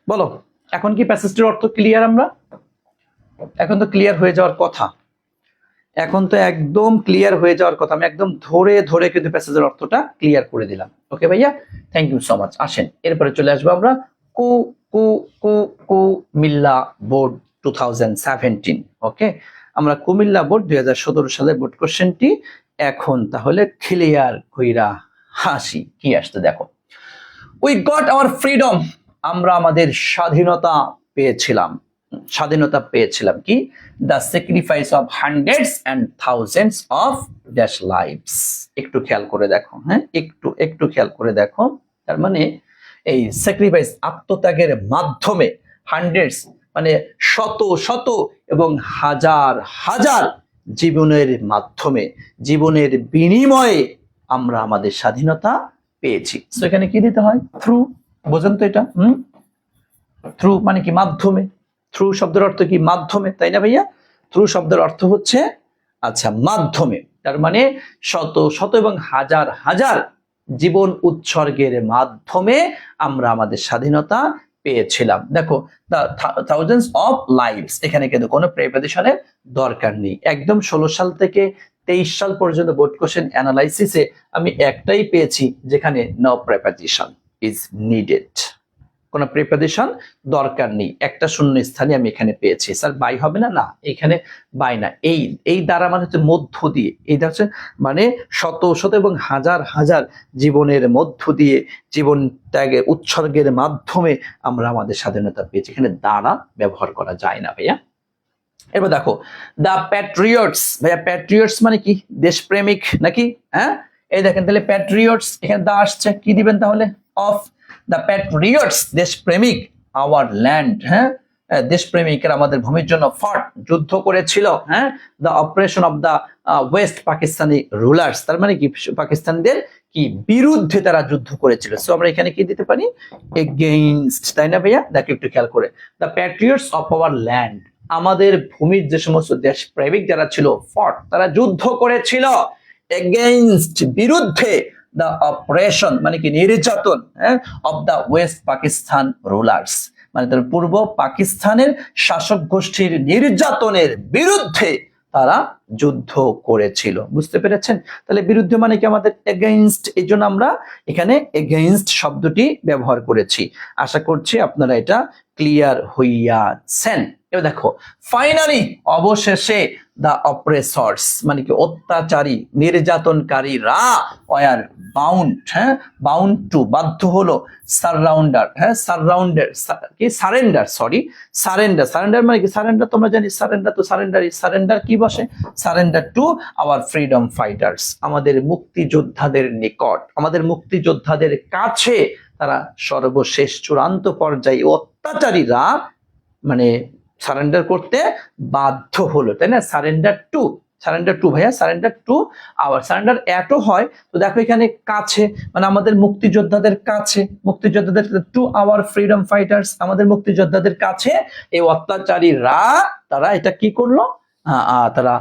বলো, এখন কি প্যাসেজটির অর্থ ক্লিয়ার? আমরা এখন তো ক্লিয়ার হয়ে যাওয়ার কথা, এখন তো একদম ক্লিয়ার হয়ে যাওয়ার কথা, আমি একদম ধরে ধরে কিন্তু প্যাসেজের অর্থটা ক্লিয়ার করে দিলাম। ওকে ভাইয়া, থ্যাংক ইউ সো মাচ। আসেন এরপরে চলে আসবো আমরা কুমিল্লা বোর্ড 2017। ওকে, আমরা কুমিল্লা বোর্ড 2017 সালের বোর্ড কোশ্চেনটি এখন তাহলে ক্লিয়ার কইরা হাসি। কি আসতে দেখো, উই গট আওয়ার ফ্রিডম, আমরা আমাদের স্বাধীনতা পেয়েছিলাম। স্বাধীনতা পেয়েছিলাম কি? The sacrifice of hundreds and thousands of dash lives. একটু খেয়াল করে দেখো, হ্যাঁ, একটু খেয়াল করে দেখো, তার মানে এই স্যাক্রিফাইস, আত্মত্যাগের মাধ্যমে, হান্ড্রেডস মানে শত শত এবং হাজার হাজার জীবনের মাধ্যমে, জীবনের বিনিময়ে আমরা আমাদের স্বাধীনতা পেয়েছি। তো এখানে কি দিতে হয়? থ্রু। বোঝেন তো এটা? থ্রু মানে কি? মাধ্যমে। থ্রু শব্দের অর্থ কি? মাধ্যমে, তাই না ভাইয়া? থ্রু শব্দের অর্থ হচ্ছে আচ্ছা মাধ্যমে, তার মানে শত শত এবং হাজার হাজার জীবন উৎসর্গের মাধ্যমে আমরা আমাদের স্বাধীনতা পেয়েছিলাম। দেখো, থাউজেন্ডস অফ লাইভস, এখানে কিন্তু কোনো প্রিপজিশনের দরকার নেই। একদম 16 সাল থেকে 23 সাল পর্যন্ত বোর্ড কোশ্চেন অ্যানালাইসিসে আমি একটাই পেয়েছি যেখানে নো প্রিপজিশন ইজ নিডেড। কোনো প্রিপজিশন দরকার নেই, একটা শূন্য স্থানে আমি এখানে পেয়েছি। স্যার বাই হবে না, না এখানে বাই না, এই এই দ্বারা মানে হচ্ছে মধ্য দিয়ে, এইটা হচ্ছে মানে শত শত এবং হাজার হাজার জীবনের মধ্য দিয়ে, জীবন ত্যাগের উৎসর্গের মাধ্যমে আমরা আমাদের স্বাধীনতা পেয়েছি, এখানে দ্বারা ব্যবহার করা যায় না ভাইয়া। এবার দেখো দা প্যাট্রিয়টস, ভাইয়া প্যাট্রিয়টস মানে কি, দেশপ্রেমিক নাকি? হ্যাঁ, এই দেখেন তাহলে প্যাট্রিয়টস এখানে দা আসছে, কি দিবেন তাহলে? অফ দা প্যাট্রিয়টস, দেশপ্রেমিক, আওয়ার ল্যান্ড, হ্যাঁ দেশপ্রেমিকের আমাদের ভূমির জন্য ফট, যুদ্ধ করেছিল, হ্যাঁ the operation of the West Pakistani rulers, তার মানে কি পাকিস্তানদের কি বিরুদ্ধে তারা যুদ্ধ করেছিল। সো আমরা এখানে কি দিতে পারি? এগেইনস্ট, তাই না ভাইয়া? দেখো একটু খেয়াল করে, দা প্যাট্রিয়টস অফ আওয়ার ল্যান্ড, আমাদের ভূমির যে সমস্ত দেশপ্রেমিক যারা ছিল, ফট তারা যুদ্ধ করেছিল, এগেইনস্ট বিরুদ্ধে, দা অপারেশন মানে কি নির্যাতন, হ্যাঁ of the West Pakistan rulers, মানে তার পূর্ব পাকিস্তানের শাসক গোষ্ঠীর নির্যাতনের বিরুদ্ধে তারা যুদ্ধ করেছিল। বুঝতে পেরেছেন? তাহলে বিরুদ্ধে মানে কি আমাদের এগেইনস্ট, এই জন্য আমরা এখানে এগেইনস্ট শব্দটি ব্যবহার করেছি। আশা করছি আপনারা এটা ক্লিয়ার হইয়াছেন। এবার দেখো ফাইনালি, অবশেষে, দা অপ্রেসর্স মানে কি অত্যাচারী নির্যাতনকারীরা, ওয়ার বাউন্ড, হ্যাঁ বাউন্ড টু বাধ্য হলো, সারাউন্ডার, হ্যাঁ সারাউন্ডার কি সারেন্ডার, সরি সারেন্ডার, সারেন্ডার মানে কি? সারেন্ডার তোমরা জানি, সারেন্ডার তো সারেন্ডারই, সারেন্ডার কি বসে? Surrender to our freedom fighters, আমাদের মুক্তিযোদ্ধাদের নিকট, আমাদের মুক্তিযোদ্ধাদের কাছে তারা সর্বশেষ চূড়ান্ত পর্যায়ে অত্যাচারীরা মানে সারেন্ডার করতে বাধ্য হলো, তাই না? সারেন্ডার টু, সারেন্ডার টু ভাইয়া, সারেন্ডার টু আওয়ার, সারেন্ডার এটও হয় তো দেখো এখানে কাছে মানে আমাদের মুক্তিযোদ্ধাদের কাছে, মুক্তিযোদ্ধাদের টু আওয়ার ফ্রিডম ফাইটার্স, আমাদের মুক্তিযোদ্ধাদের কাছে এই অত্যাচারীরা তারা এটা কি করলো? তারা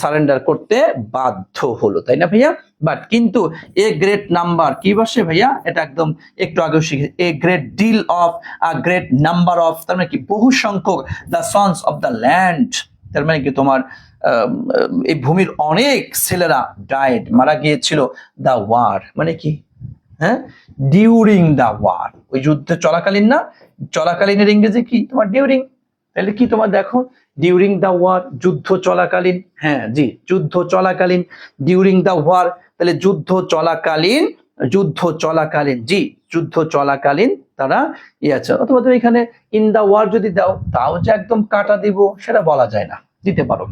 সারেন্ডার করতে বাধ্য হলো, তাই না ভাইয়া? বাট কিন্তু এ গ্রেট নাম্বার কি বসে ভাইয়া? এটা একদম একটু আগে শিখে, a great deal of, a great number of, তার মানে কি বহু সংখ্যক, the sons of the land, তার মানে কি তোমার এই ভূমির অনেক ছেলেরা ডায়েড মারা গিয়েছিল, দ্য ওয়ার মানে কি? হ্যাঁ ডিউরিং দ্য ওয়ার, ওই যুদ্ধ চলাকালীন, না চলাকালীনের ইংরেজি কি তোমার? ডিউরিং। তাহলে কি তোমার দেখো ডিউরিং দ্য ওয়ার, যুদ্ধ চলাকালীন, হ্যাঁ জি যুদ্ধ চলাকালীন, ডিউরিং দ্য ওয়ার, তাহলে যুদ্ধ চলাকালীন, যুদ্ধ চলাকালীন, জি যুদ্ধ চলাকালীন তারা আছে। অথবা তুমি এখানে ইন দ্য ওয়ার যদি দাও, তাও যে একদম কাটা দিব সেটা বলা যায় না, দিতে পারো,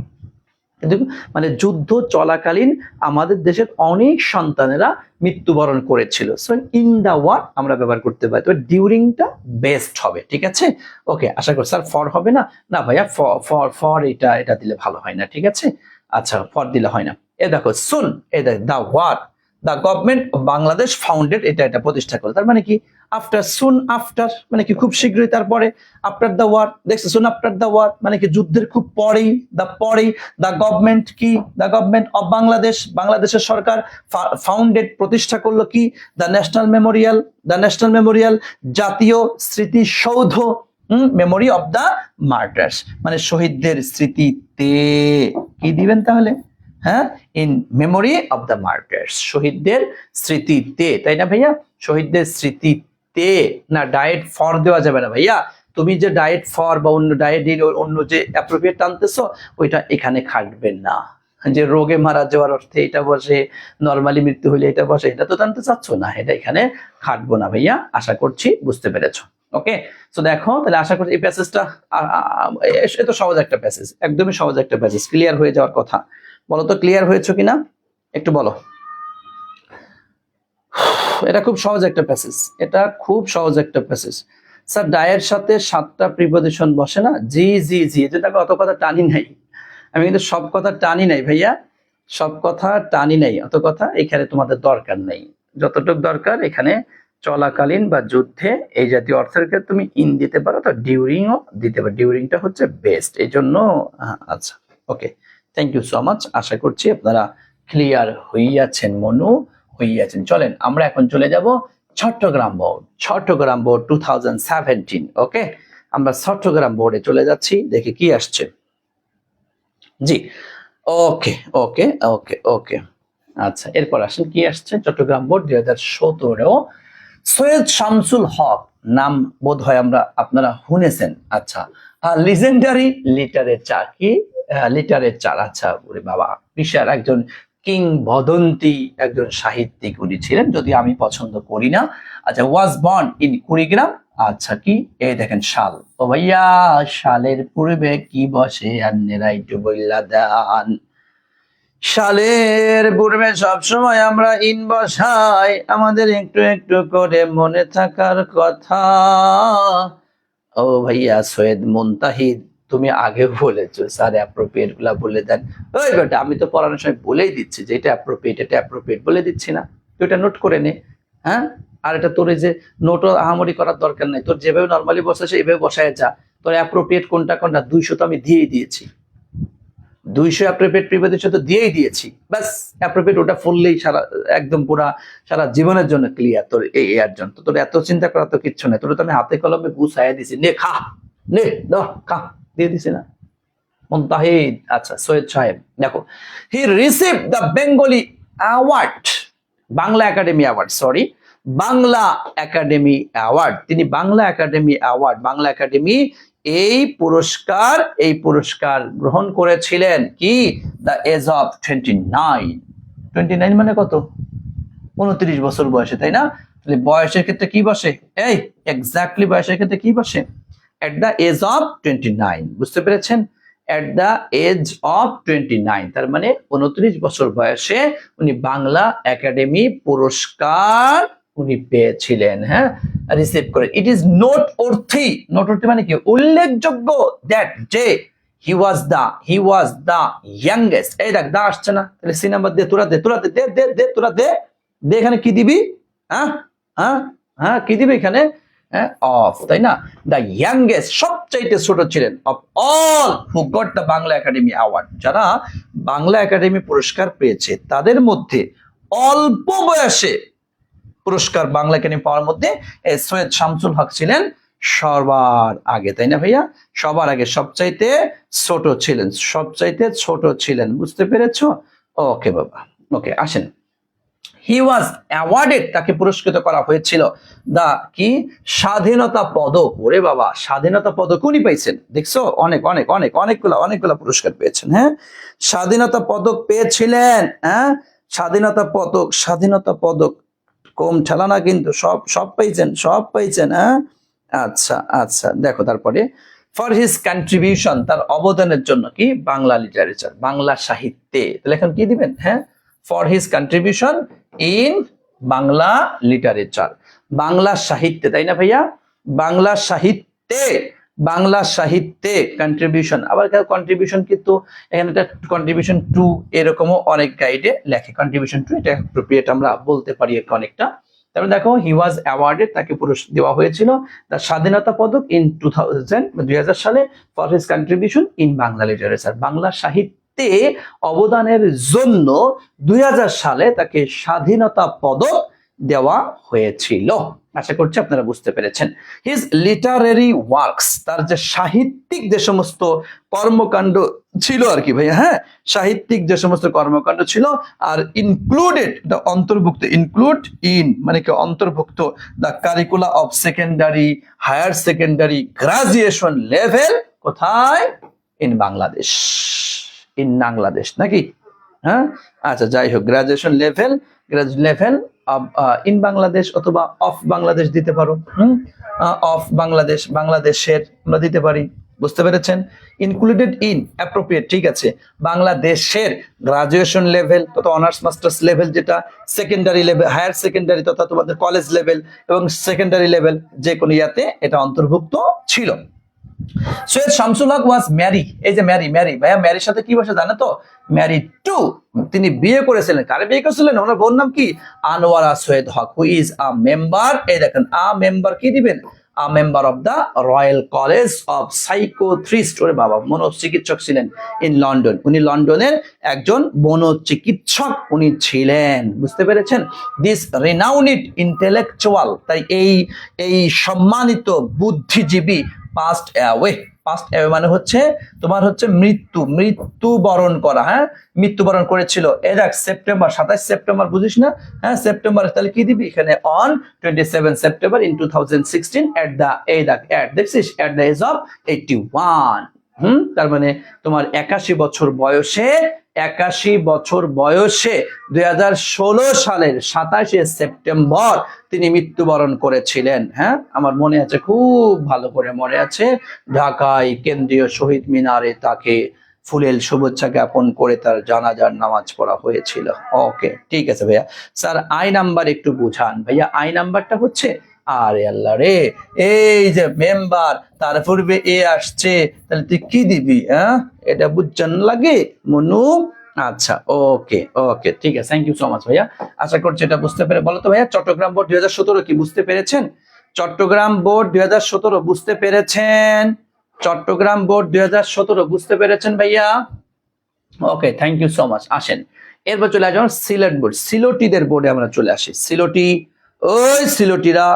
কিন্তু মানে যুদ্ধ চলাকালীন আমাদের দেশের অনেক সন্তানেরা মৃত্যুবরণ করেছিল। সো ইন দা ওয়ার আমরা ব্যবহার করতে পারি, তবে ডিউরিংটা বেস্ট হবে, ঠিক আছে? ওকে, আশা করি। স্যার ফর হবে না? না ভাইয়া, ফর ফর এটা দিলে ভালো হয় না, ঠিক আছে? আচ্ছা ফর দিলে হয় না। এ দেখো সুন, এ দেখো the war, the government of Bangladesh founded, এটা প্রতিষ্ঠা করে, তার মানে কি? আফটার, সুন আফটার মানে কি খুব শীঘ্রই, তারপরে আফটার দ্য ওয়ার, দেখছো সুন আফটার দ্য ওয়ার মানে কি যুদ্ধের খুব পরেই, দা পরেই, দা গভর্নমেন্ট কি? দা গভর্নমেন্ট অফ বাংলাদেশ, বাংলাদেশের সরকার ফাউন্ডেড প্রতিষ্ঠা করলো কি? দা ন্যাশনাল মেমোরিয়াল, দা ন্যাশনাল মেমোরিয়াল জাতীয় স্মৃতিসৌধ, মেমোরি অফ দা মার্টার্স মানে শহীদদের স্মৃতিতে, কি দিবেন তাহলে? হ্যাঁ in memory of the martyrs, শহীদদের স্মৃতিতে, তাই না ভাইয়া? শহীদদের স্মৃতিতে, না ডায়েট ফর দেওয়া যাবে না ভাইয়া, তুমি যে ডায়েট ফর বা অন্য ডায়েট অন্য যে অ্যাপ্রোপ্রিয়েট টানতেছো ওইটা এখানে খাটবেন না, যে রোগে মারা যাওয়ার অর্থে এটা বসে, নর্মালি মৃত্যু হলে এটা বসে, এটা তো টানতে চাচ্ছ না, এটা এখানে খাটবো না ভাইয়া। আশা করছি বুঝতে পেরেছো। ওকে, তো দেখো তাহলে আশা করছি এই প্যাসেজটা এত সহজ একটা প্যাসেজ, একদমই সহজ একটা প্যাসেজ, ক্লিয়ার হয়ে যাওয়ার কথা। বলো তো ক্লিয়ার হয়েছে কিনা একটু বলো। এটা খুব সহজ একটা প্যাসেজ, এটা খুব সহজ একটা প্যাসেজ। স্যার ডায়ের সাথে 7টা প্রিপজিশন বসে না? জি জি জি, যেটা আমি অত কথা টানি নাই, আমি কিন্তু সব কথা টানি নাই ভাইয়া, সব কথা টানি নাই, অত কথা এখানে তোমাদের দরকার নেই। যতটুকু দরকার এখানে চলাকালীন বা যুদ্ধে এই জাতীয় অর্থের ক্ষেত্রে তুমি ইন দিতে পারো, তো ডিউরিংও দিতে পারো, ডিউরিংটা হচ্ছে বেস্ট, এই জন্য। আচ্ছা ওকে, থ্যাংক ইউ সো মাচ। আশা করছি আপনারা ক্লিয়ার হইয়াছেন, মনু হইয়াছেন। চলেন আমরা এখন চলে যাব চট্টগ্রাম বোর্ড, চট্টগ্রাম বোর্ড 2017। ওকে, আমরা চট্টগ্রাম বোর্ডে চলে যাচ্ছি, দেখি কি আসছে। জি ওকে ওকে ওকে ওকে, আচ্ছা এরপর আসেন কি আসছে। চট্টগ্রাম বোর্ড 2017 সৈয়দ শামসুল হক নাম বোধ হয় আপনারা শুনেছেন। আচ্ছা, লিজেন্ডারি লিটারেচার কি লিটারেচার, আচ্ছা ওরে বাবা, বিশাল একজন কিংবদন্তি একজন সাহিত্যিক উনি ছিলেন, যদি আমি পছন্দ করি না। আচ্ছা, ওয়াজ বর্ন ইন কুড়িগ্রাম। আচ্ছা, কি এই দেখেন সাল, ও ভাইয়া সালের পূর্বে কি বসে আন্নেরা একটু বইলা দেন। সালের পূর্বে সবসময় আমরা ইন বসাই, আমাদের একটু একটু করে মনে থাকার কথা। ও ভাইয়া সৈয়দ মুনতাহিদ, তুমি আগে বলেছো স্যার অ্যাপ্রোপ্রিয়েট গুলা বলে দেন। ওই বেটা, আমি তো পড়ানোর সময় বলেই দিচ্ছি যে এটা অ্যাপ্রোপ্রিয়েট, এটা অ্যাপ্রোপ্রিয়েট বলে দিচ্ছি না, তুই এটা নোট করে নে। হ্যাঁ, আর এটা তোর যে নোটও আহামরি করার দরকার নাই, তোর যেভাবে নর্মালি বসাছে এইভাবে বসায় যা। তোর অ্যাপ্রোপ্রিয়েট কোনটা কোনটা 200 তো আমি দিয়েই দিয়েছি, 200 অ্যাপ্রোপ্রিয়েট প্রিপোজিশন তো দিয়েই দিয়েছি, ব্যাস অ্যাপ্রোপ্রিয়েট ওটা ফুললেই সারা একদম পুরা সারা জীবনের জন্য ক্লিয়ার তোর এই এর জন্য। তোর এত চিন্তা করা তো কিচ্ছু নেই, তোর তো আমি হাতে কলমে গুছাইয়া দিছি, নে খা, নে খা দিয়ে দিছি না মুনতাহিদ। আচ্ছা, সৈয়দ সাহেব দেখো, he receive the Bengali award, Bangla Academy award, sorry Bangla Academy award, তিনি Bangla Academy award, Bangla Academy এই পুরস্কার গ্রহণ করেছিলেন কি দ্য এজ অফ 29 মানে কত, 29 বছর বয়সে, তাই না? তাহলে বয়সের ক্ষেত্রে কি বসে, এই এক্স্যাক্টলি বয়সের ক্ষেত্রে কি বসে, এট দ্য এজ অফ 29, বুঝতে পেরেছেন? এট দ্য এজ অফ 29, তার মানে 29 বছর বয়সে উনি বাংলা একাডেমি পুরস্কার উনি পেয়েছিলেন, হ্যাঁ, রিসিভ করে। It is note worthy, note worthy মানে কি, উল্লেখযোগ্য, দ্যাট যে হি ওয়াজ দা ইয়াংগেস্ট, এই দেখ দা আসছে না, তাহলে সি নাম্বার দে, তোরা দে তোরা দে, এখানে কি দিবি, হ্যাঁ হ্যাঁ হ্যাঁ কি দিবি এখানে, অফ, তাই না? দ্য ইয়াংগেস্ট, সবচাইতে ছোট ছিলেন, of all who got the Bangla Academy award, যারা বাংলা একাডেমি পুরস্কার পেয়েছে তাদের মধ্যে অল্প বয়সে পুরস্কার বাংলা একাডেমি পাওয়ার মধ্যে সৈয়দ শামসুল হক ছিলেন সবার আগে, তাই না ভাইয়া? সবার আগে, সবচাইতে ছোট ছিলেন, বুঝতে পেরেছো? ওকে বাবা, ওকে আসেন। হি ওয়াজ অ্যাওয়ার্ডেড, তাকে পুরস্কৃত করা হয়েছিল দা কি স্বাধীনতা পদক, ওরে বাবা স্বাধীনতা পদক উনি পাইছেন, দেখছো অনেকগুলা পুরস্কার পেয়েছেন, হ্যাঁ স্বাধীনতা পদক পেয়েছিলেন, হ্যাঁ স্বাধীনতা পদক কম ঠেলা না কিন্তু, সব পাইছেন, হ্যাঁ আচ্ছা দেখো, তারপরে ফর হিজ কন্ট্রিবিউশন, তার অবদানের জন্য কি বাংলা লিটারেচার, বাংলা সাহিত্যে, তাহলে এখন কি দিবেন, হ্যাঁ for his contribution in Bangla literature, Bangla সাহিত্যে, তাই না ভাইয়া? বাংলা সাহিত্যে কন্ট্রিবিউশন, আবার কন্ট্রিবিউশন কিন্তু এখানে একটা কন্ট্রিবিউশন টু এরকমও অনেক গাইডে লেখে, কন্ট্রিবিউশন টু এটা অ্যাপ্রোপ্রিয়েট আমরা বলতে পারি অনেকটা। তারপরে দেখো, হি ওয়াজ অ্যাওয়ার্ডেড, তাকে পুরস্কার দেওয়া হয়েছিল তার স্বাধীনতা পদক ইন 2000 সালে for his contribution in Bangla literature, Bangla সাহিত্যে অবদানের জন্য 2000 সালে তাকে স্বাধীনতা পদক দেওয়া হয়েছিল। আশা করছি আপনারা বুঝতে পেরেছেন। হিজ লিটারেরি ওয়ার্কস, তার যে সাহিত্যিক যে সমস্ত কর্মকাণ্ড ছিল আর কি ভাইয়া, হ্যাঁ সাহিত্যিক যে সমস্ত কর্মকাণ্ড ছিল, আর ইনক্লুডেড দ্য অন্তর্ভুক্ত, ইনক্লুড ইন মানে কি অন্তর্ভুক্ত, the curricula of secondary, higher secondary, graduation level, কোথায়? ইন বাংলাদেশ, নাকি, হ্যাঁ আচ্ছা যাই হোক, গ্রাজুয়েশন লেভেল ইন বাংলাদেশ অথবা অফ বাংলাদেশ দিতে পারো, অফ বাংলাদেশ, বাংলাদেশের আমরা দিতে পারি, বুঝতে পেরেছেন? ইনক্লুডেড ইন অ্যাপ্রোপ্রিয়েট, ঠিক আছে, বাংলাদেশের গ্রাজুয়েশন লেভেল তথা অনার্স মাস্টার্স লেভেল, যেটা সেকেন্ডারি লেভেল, হায়ার সেকেন্ডারি তথা তোমাদের কলেজ লেভেল এবং সেকেন্ডারি লেভেল, যে কোনো ইয়াতে এটা অন্তর্ভুক্ত ছিল। সৈয়দ শামসুল হক ওয়াজ ম্যারি, এই যে ম্যারি ভাইয়া, ম্যারির সাথে কি বসে জানো তো, ম্যারি টু, তিনি বিয়ে করেছিলেন, কারে বিয়ে করেছিলেন? ওনার বোন নাম কি? Anwara Syed Haq, who is a member, এই দেখেন আ মেম্বার কি দিবেন, a member of the Royal College of Psychiatrists, ওরে বাবা মনোচিকিৎসক ছিলেন, ইন লন্ডন, উনি লন্ডনের একজন মনোচিকিৎসক উনি ছিলেন, বুঝতে পেরেছেন? দিস রিনাউন্ড ইন্টেলেকচুয়াল, তাই এই সম্মানিত বুদ্ধিজীবী পাস্ট পাস্ট অ্যাওয়ে মানে হচ্ছে তোমার হচ্ছে মৃত্যুবরণ করা, হ্যাঁ মৃত্যুবরণ করেছিল। এই দেখ সেপ্টেম্বর, 27 সেপ্টেম্বর, বুঝিস না, হ্যাঁ সেপ্টেম্বর, তাহলে কি দিবি এখানে on 27 September in 2016 at the, এই দেখ এট দেখছিস, এট দ্য এজ অফ 81। তার মানে তোমার 81 বছর বয়সে, 81 বছর বয়সে 2016 সালের 27 সেপ্টেম্বর তিনি মৃত্যুবরণ করেছিলেন। হ্যাঁ আমার মনে আছে, খুব ভালো করে মনে আছে। ঢাকায় কেন্দ্রীয় শহীদ মিনারে তাকে ফুলেল শুভেচ্ছা জ্ঞাপন করে তার জানাজার নামাজ পড়া হয়েছিল। ওকে ঠিক আছে ভাইয়া। স্যার আই নাম্বার একটু বুঝান ভাইয়া। আই নাম্বারটা হচ্ছে, আরে আল্লাহ রে, এই যে মেম্বার তার পূর্বে এ আসছে, তাহলে তুই কি দিবি? হ্যাঁ এটা বুঝছেন লাগে মনু। আচ্ছা ওকে ওকে ঠিক আছে, থ্যাংক ইউ সো মাচ ভাইয়া, আশা করছি এটা বুঝতে পেরে। বলো তো ভাইয়া, চট্টগ্রাম বোর্ড 2017 কি বুঝতে পেরেছেন? চট্টগ্রাম বোর্ড 2017 বুঝতে পেরেছেন? চট্টগ্রাম বোর্ড 2017 বুঝতে পেরেছেন ভাইয়া? Okay thank you so much. আসেন এরপর চলে আসবো সিলেট বোর্ড, সিলোটিদের বোর্ডে আমরা চলে আসি। সিলোটি, ওই সিলোটিরা,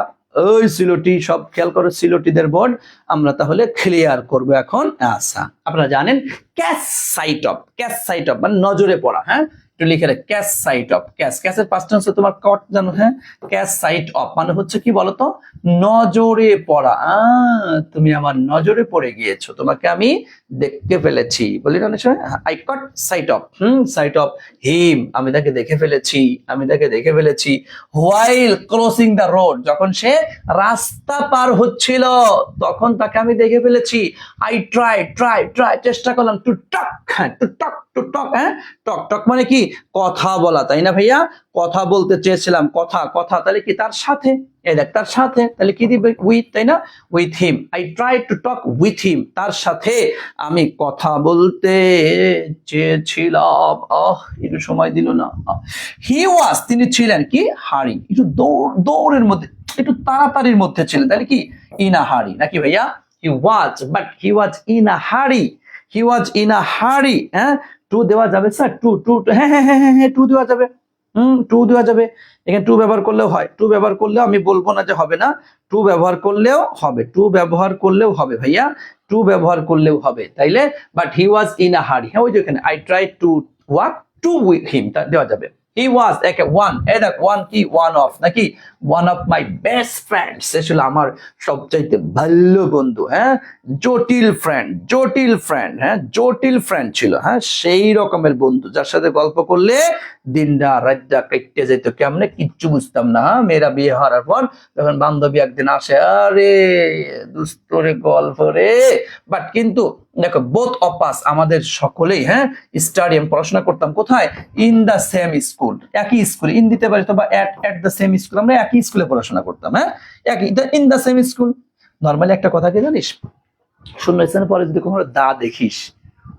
ওই সিলোটি, সব খেয়াল করো সিলোটিদের বোর্ড আমরা তাহলে ক্লিয়ার করব এখন। আচ্ছা আপনারা জানেন catch sight of, catch sight of মানে নজরে পড়া। হ্যাঁ একটু লিখে রাখ, ক্যাশ সাইট অফ। ক্যাশের পাস্ট টেন্স তোমার কট জানো? হ্যাঁ ক্যাশ সাইট অফ মানে হচ্ছে কি বলতো, নজরে পড়া। তুমি আমার নজরে পড়ে গিয়েছো, তোমাকে আমি দেখতে ফেলেছি, বলি না I caught sight of, sight of him, আমি তাকে দেখে ফেলেছি, আমি তাকে দেখে ফেলেছি। হোয়াইল ক্রসিং দ্য রোড, যখন সে রাস্তা পার হচ্ছিল তখন তাকে আমি দেখে ফেলেছি। আই ট্রাই ট্রাই ট্রাই, চেষ্টা করলাম টু টক, হ্যাঁ টু টক, টু টক, হ্যাঁ টক টক মানে কি কথা বলা, তাই না ভাইয়া? কথা বলতে চেয়েছিলাম, কথা কথা, তাহলে কি তার সাথে, এই দেখ তার সাথে, তাহলে কি দিবে উইথ, তাই না? With him, I try to talk with him, তার সাথে আমি কথা বলতে চেয়েছিলাম। একটু সময় দিল না। হি ওয়াজ, তিনি ছিলেন কি হারি, একটু দৌড়ের মধ্যে, একটু তাড়াতাড়ির মধ্যে ছিলেন, তাহলে কি ইন আ হারি নাকি ভাইয়া? হি ওয়াজ, but he was in a হারি, হি ওয়াজ ইন আ হারি। হ্যাঁ টু দেওয়া যাবে স্যার? টু টু, হ্যাঁ হ্যাঁ হ্যাঁ হ্যাঁ টু দেওয়া যাবে, টু দেওয়া যাবে। এখানে টু ব্যবহার করলেও হয়, টু ব্যবহার করলেও, আমি বলবো না যে হবে না, টু ব্যবহার করলেও হবে, টু ব্যবহার করলেও হবে ভাইয়া, টু ব্যবহার করলেও হবে। তাইলে but he was in a হারি, হ্যাঁ ওই যে এখানে I try to walk to with him, তা দেওয়া যাবে। হি ওয়াজ একে ওয়ান, এই দেখ ওয়ান কি ওয়ান অফ নাকি, one of my best friend, সে ছিল আমার সবচাইতে ভালো বন্ধু। হ্যাঁ জটিল ফ্রেন্ড, জটিল ফ্রেন্ড, হ্যাঁ জটিল ফ্রেন্ড ছিল, হ্যাঁ সেই রকমের বন্ধু যার সাথে গল্প করলে দিনটা রাতটা কেটে যেত কেমনে কিচ্ছু বুঝতাম না। হ্যাঁ মেয়েরা বিয়ে হওয়ার পর যখন বান্ধবী একদিন আসে, আরে দুস্থ রে গল্প রে। বাট কিন্তু দেখো বোথ অফ আস, আমাদের সকলেই হ্যাঁ স্টাডিয়াম পড়াশোনা করতাম কোথায়? ইন দা সেম স্কুল, একই স্কুল, ইন দিতে পারি তো বা এট দা সেম স্কুল, আমরা একই স্কুলে পড়াশোনা করতাম। হ্যাঁ একই, in the same school. Normally একটা কথা কি জানিস, শূন্য স্থানের পরে যদি কখনো দা দেখিস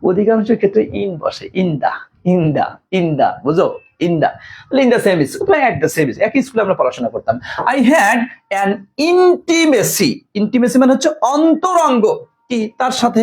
অধিকাংশের ক্ষেত্রে ইন বসে, ইন্দা ইন্দা ইন্দা, বুঝো in the, in the same school, at the same, একই স্কুলে আমরা পড়াশোনা করতাম। I had an intimacy, intimacy মানে হচ্ছে অন্তরঙ্গ কি তার সাথে,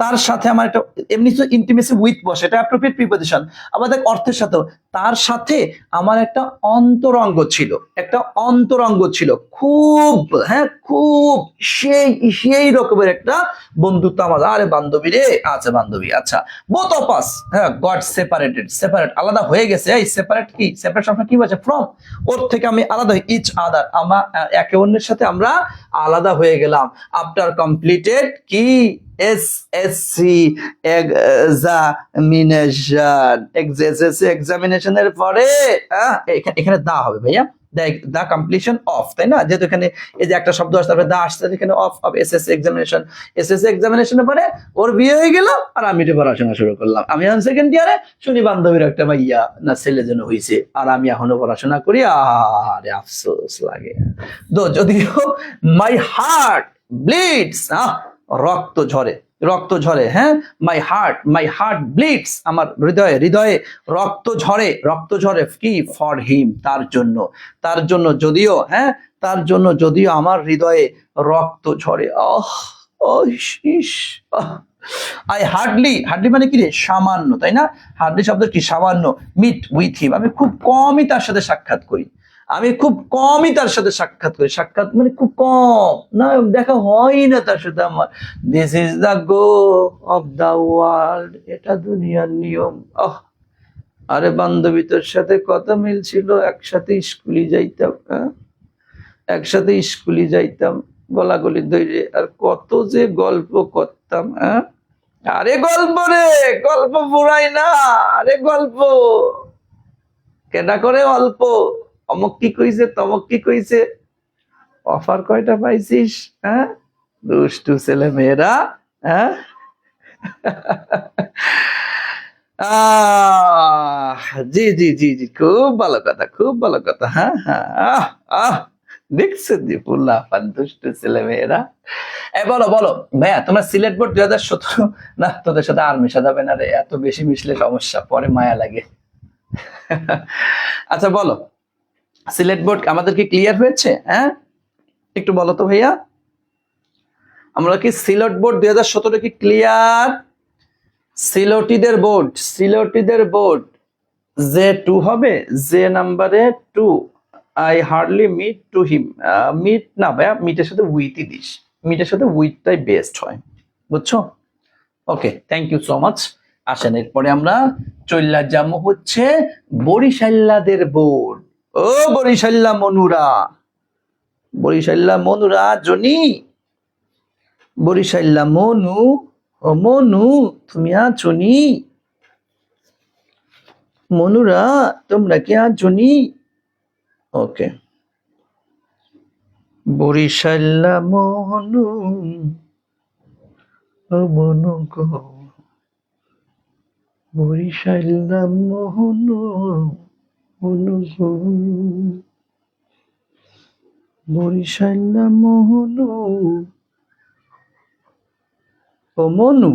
তার সাথে আমার একটা, এমনি তো ইন্টিমেসি উইথ বসে, এটা অ্যাপ্রোপ্রিয়েট প্রিপোজিশন, আমাদের অর্থের সাথে, তার সাথে আমার একটা অন্তরঙ্গ ছিল, একটা অন্তরঙ্গ ছিল খুব, হ্যাঁ খুব সেই সেই রকমের একটা বন্ধুত্ব আমার। আরে বান্ধবী রে, আচ্ছা বান্ধবী, আচ্ছা বোথ অফ আস, হ্যাঁ গট সেপারেটেড, সেপারেট আলাদা হয়ে গেছে। এই সেপারেট কি, সেপারেট শব্দ কি বলছে? ফ্রম, ওর থেকে আমি আলাদা হই, ইচ আদার, আমরা একে অন্যের সাথে আমরা আলাদা হয়ে গেলাম। আফটার কমপ্লিটেড কি এসএসসি এক্সামিনেশন, এসএসসি এক্সামিনেশনের পরে এখানে দা হবে ভাইয়া, দা কমপ্লিশন অফ, তাই না? যেহেতু এখানে এই যে একটা শব্দ আসছে, তারপরে দা আসছে, এখানে of of SSC examination, SSC এক্সামিনেশনের পরে ওর বিয়ে হয়ে গেল আর আমি পড়াশোনা শুরু করলাম। আমি এখন সেকেন্ড ইয়ারে, শুনি বান্ধবীর একটা মাইয়া না ছেলে যেন হয়েছে, আর আমি এখনো পড়াশোনা করি, আরে আফসোস লাগে। যদিও মাই হার্ট ব্লিডস, রক্ত ঝরে, রক্ত ঝরে, হ্যাঁ মাই হার্ট ব্লিডস, আমার হৃদয়ে হৃদয়ে রক্ত ঝরে, রক্ত ঝরে কি ফর হিম, তার জন্য, তার জন্য যদিও, হ্যাঁ তার জন্য যদিও আমার হৃদয়ে রক্ত ঝরে। আই হার্ডলি, হার্ডলি মানে কি রে, সামান্য, তাই না? হার্ডলি শব্দ কি সামান্য, মিট উইথ হিম, আমি খুব কমই তার সাথে সাক্ষাৎ করি, আমি খুব কমই তার সাথে সাক্ষাৎ করি, সাক্ষাৎ মানে খুব কম, না দেখা হয় না তার সাথে আমার। This is the go of the world, এটা দুনিয়ার নিয়ম। আরে বান্ধবী তোর সাথে কত মিল ছিল, একসাথে স্কুলে যাইতাম, একসাথে স্কুলে যাইতাম, গলাগলি ধরে, আর কত যে গল্প করতাম। আরে গল্প রে, গল্প পুরাই না, আরে গল্প কেডা করে অল্প, অমুক কি কইছে তমক কি কইছে, অফার কয়টা পাইছিস, দুষ্টু ছেলে মেয়েরা। হ্যাঁ জি জি জি জি, খুব ভালো কথা, খুব ভালো কথা। হ্যাঁ হ্যাঁ, দেখছো দীপুল্লাহ, দুষ্টু ছেলে মেয়েরা। বলো বলো ভাইয়া, তোমরা সিলেট বোর্ড 2017, না তোদের সাথে আর মেশা যাবে না রে, এত বেশি মিশলে সমস্যা, পরে মায়া লাগে। আচ্ছা বলো, সিলেট বোর্ড আমাদের কি ক্লিয়ার হয়েছে? একটু বলো তো ভাইয়া, আমরা কি সিলেট বোর্ড 2017 কি ক্লিয়ার? সিলেটিদের বোর্ড, সিলেটিদের বোর্ড যে 2 হবে, যে নাম্বারে 2, I hardly meet to him, meet না ভাইয়া, মিটের সাথে উইথই দিস, মিটের সাথে উইথটাই বেস্ট হয়, বুঝছো? ওকে, থ্যাংক ইউ সো মাচ। আসেন এরপরে আমরা চল্লা যাবো হচ্ছে বরিশাল্লাদের বোর্ড। ও বরিশাল্লা মনুরা, বরিশাল্লা মনুরা জনি, বরিশাল্লা মনু, ও মনু তুমি আছো নি? মনুরা তোমরা কি আছো নি? ওকে, বরিশাল্লা মনু, ও মনু গো, বরিশাল্লা মনু, মনু গো, বরিশাল্লা মনু, ও মনু।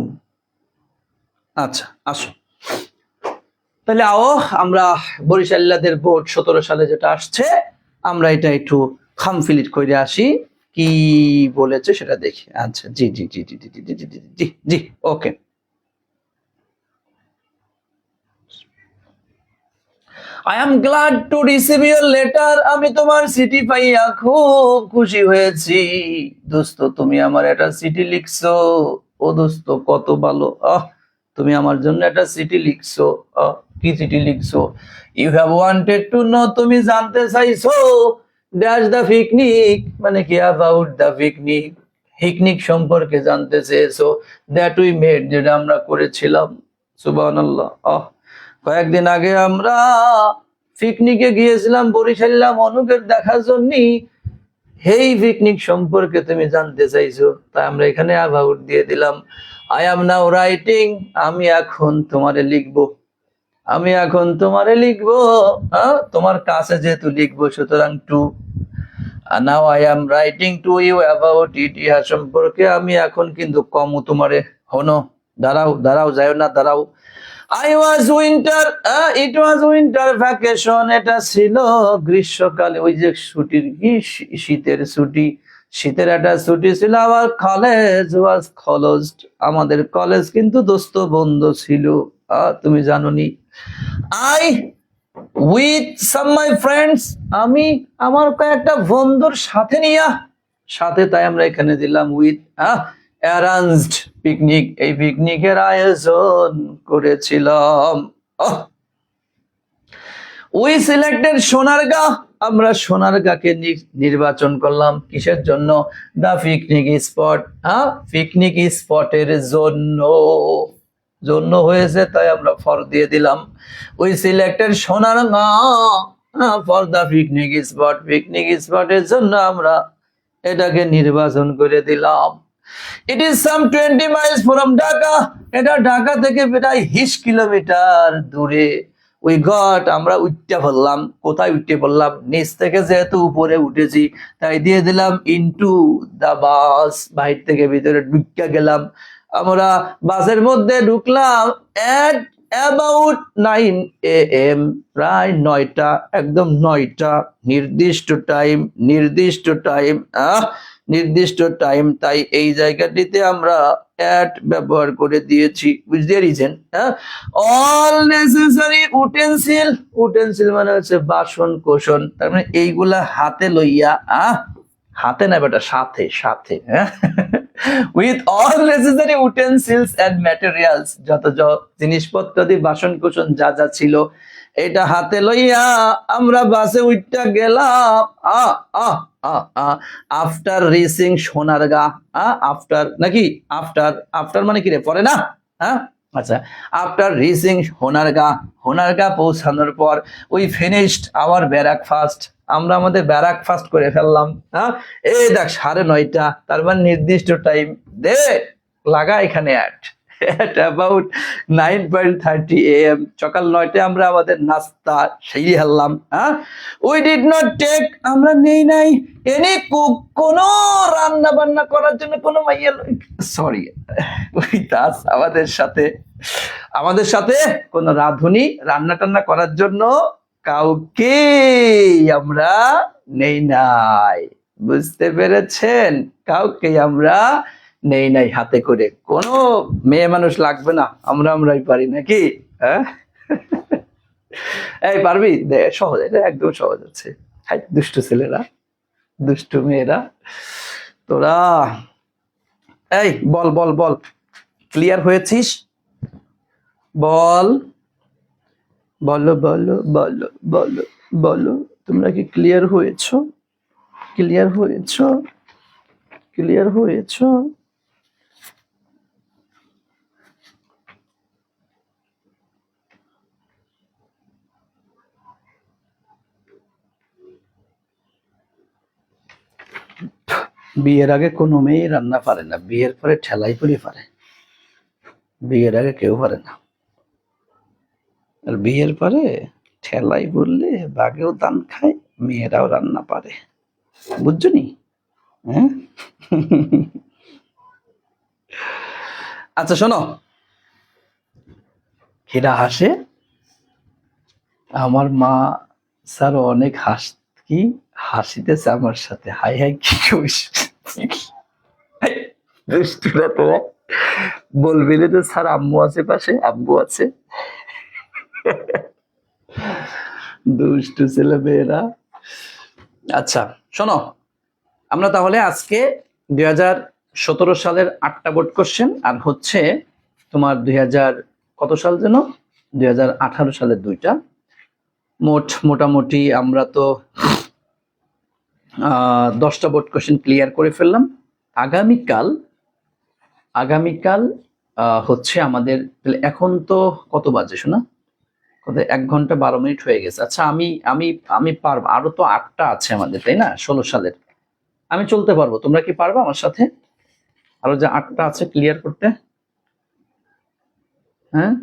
আচ্ছা আসো তাহলে, আও আমরা বরিশাল্লাদের বোর্ড 17 সালে যেটা আসছে, আমরা এটা একটু খামফিলিট করে আসি, কি বলেছে সেটা দেখি। আচ্ছা জি জি জি জি জি জি জি জি জি জি, ওকে। I am glad to receive your letter, আমি তোমার চিঠি পাইয়া খুব খুশি হয়েছি। দোস্ত তুমি আমার একটা চিঠি লিখছো, ও দোস্ত কত ভালো, তুমি আমার জন্য একটা চিঠি লিখছো। কি চিঠি লিখছো? You have wanted to know, তুমি জানতে চাইছো, ড্যাশ দ্য পিকনিক, মানে কি অ্যাবাউট দ্য পিকনিক, পিকনিক সম্পর্কে জানতে চেয়েছো, দ্যাট উই মেড, যেটা আমরা করেছিলাম। সুবহানাল্লাহ, কয়েকদিন আগে আমরা পিকনিকে গিয়েছিলাম বরিশাল্লা মনুকে দেখার জন্য, এই পিকনিক সম্পর্কে তুমি জানতে চাইছো, তাই আমরা এখানে অ্যাবাউট দিয়ে দিলাম। আই এম নাও রাইটিং, আমি এখন তোমারে লিখবো, আমি এখন তোমারে লিখবো, তোমার কাছে যেহেতু লিখবো সুতরাং to, now I am writing to you about it, ইহা সম্পর্কে আমি এখন কিন্তু কমু তোমারে। হনো, দাঁড়াও দাঁড়াও, যাও না, দাঁড়াও। I was winter, it was winter vacation, এটা ছিল গ্রীষ্মকালে, ওই যে ছুটির কি শীতের ছুটি, শীতের একটা ছুটি ছিল। আমার কলেজ ওয়াজ ক্লোজড, আমাদের কলেজ কিন্তু দোস্ত বন্ধ ছিল, তুমি জানোনি। I with some my friends, আমি আমার কয়েকটা বন্ধুর সাথে নিয়া, সাথে, তাই আমরা এখানে দিলাম উইথ, অ্যারেঞ্জড পিকনিক, এই পিকনিকের আয়োজন করেছিলাম। উই সিলেক্টেড সোনারগাঁ, আমরা সোনারগাঁকে নির্বাচন করলাম কিসের জন্য? দা পিকনিক স্পট, পিকনিক স্পটের জন্য, জন্য হয়েছে তাই আমরা ফর দিয়ে দিলাম। We selected Sonargaon for the picnic spot, picnic স্পটের জন্য আমরা এটাকে নির্বাচন করে দিলাম। It is some 20 miles from Dhaka, এটা ঢাকা থেকে প্রায় 20 কিলোমিটার দূরে। উই গট, আমরা উঠতে পড়লাম, কোথায় উঠতে পড়লাম? নিচ থেকে যেহেতু উপরে উঠেছি তাই দিয়ে দিলাম ইনটু দা বাস, বাইরে থেকে ভিতরে ঢুকে গেলাম। আমরা বাসের মধ্যে ঢুকলাম at about 9 AM, প্রায় 9টা, একদম 9টা, নির্দিষ্ট টাইম, নির্দিষ্ট টাইম। নির্দিষ্ট টাইম, তাই এই জায়গাটিতে আমরা অ্যাট ব্যবহার করে দিয়েছি। বুঝতে পারছেন? হ্যাঁ, অল নেসেসারি উটেনসিল, উটেনসিল মানে হচ্ছে বাসন কোসন, তার মানে এইগুলা হাতে লইয়া, হাতে না বেটা, সাথে সাথে, হ্যাঁ, with all necessary utensils and materials, যত জিনিসপত্র দিয়ে বাসন কোসন যা যা ছিল এটা হাতে লইয়া আমরা বাসে উঠটা গেলাম। আফটার রিচিং সোনারগাঁ, আফটার নাকি আফটার, আফটার মানে কি রে, পরে না? হ্যাঁ, আচ্ছা, আফটার রিচিং সোনারগাঁ, সোনারগাঁ পৌঁছানোর পর উই ফিনিশড আওয়ার ব্রেকফাস্ট, আমরা আমাদের ব্রেকফাস্ট করে ফেললাম। হ্যাঁ, এই দেখ 9:30, তার মানে নির্দিষ্ট টাইম দে লাগা এখানে at about 9:30 AM, সকাল 9টায় আমরা আমাদের নাস্তা সেই হারলাম। হ্যাঁ, উই ডিড নট টেক, আমরা নেই নাই এনি কুক, কোনো রান্না বান্না করার জন্য কোনো মাইয়া, সরি, উইথ আস, আমাদের সাথে কোনো রাঁধুনি রান্না টান্না করার জন্য কাউকে আমরা নেই নাই। বুঝতে পেরেছেন? কাউকে আমরা নেই নাই হাতে করে, কোনো মেয়ে মানুষ লাগবে না, আমরাই পারি নাকি? হ্যাঁ, এই পারবি? সহজ, এটা একদম সহজ আছে। দুষ্টু ছেলেরা, দুষ্টু মেয়েরা, তোরা এই বল বল বল, ক্লিয়ার হয়েছিস? বল, বলো বলো বলো বলো বলো, তোমরা কি ক্লিয়ার হয়েছো? ক্লিয়ার হয়েছো? ক্লিয়ার হয়েছো? বিয়ের আগে কোনো মেয়ে রান্না পারে না, বিয়ের পরে ঠেলাই পুরি পারে, বিয়ের আগে কেউ পারে না, আর বিয়ের পরে ঠেলাই বললে বাঘেও দান খায়, মেয়েরাও রান্না পারে। বুঝছো নি? হ্যাঁ, আচ্ছা শোনো, এরা হাসে, আমার মা স্যার অনেক কি হাসিতেছে আমার সাথে, হাই হাই কি করিস? দুষ্টুরা তোরা বলবি তো স্যার আম্মু আছে পাশে, আব্বু আছে। দুষ্টু ছেলে মেয়েরা। আচ্ছা শোনো, আমরা তাহলে আজকে 2017 সালের 8টা বোর্ড কোশ্চেন, আর হচ্ছে তোমার 2000 কত সাল যেন, 2018 সালের 2টা, মোটামুটি আমরা তো 10টা বোর্ড কোশ্চেন ক্লিয়ার করে ফেললাম। আগামীকাল হচ্ছে আমাদের, এখন তো কত বাজে শোনা, কত, 1 ঘন্টা 12 মিনিট হয়ে গেছে। আচ্ছা আমি আমি আমি পারবো, আরো তো 8টা আছে আমাদের, তাই না? 16 সালের আমি চলতে পারবো, তোমরা কি পারবে আমার সাথে আরো যে 8টা আছে ক্লিয়ার করতে? হ্যাঁ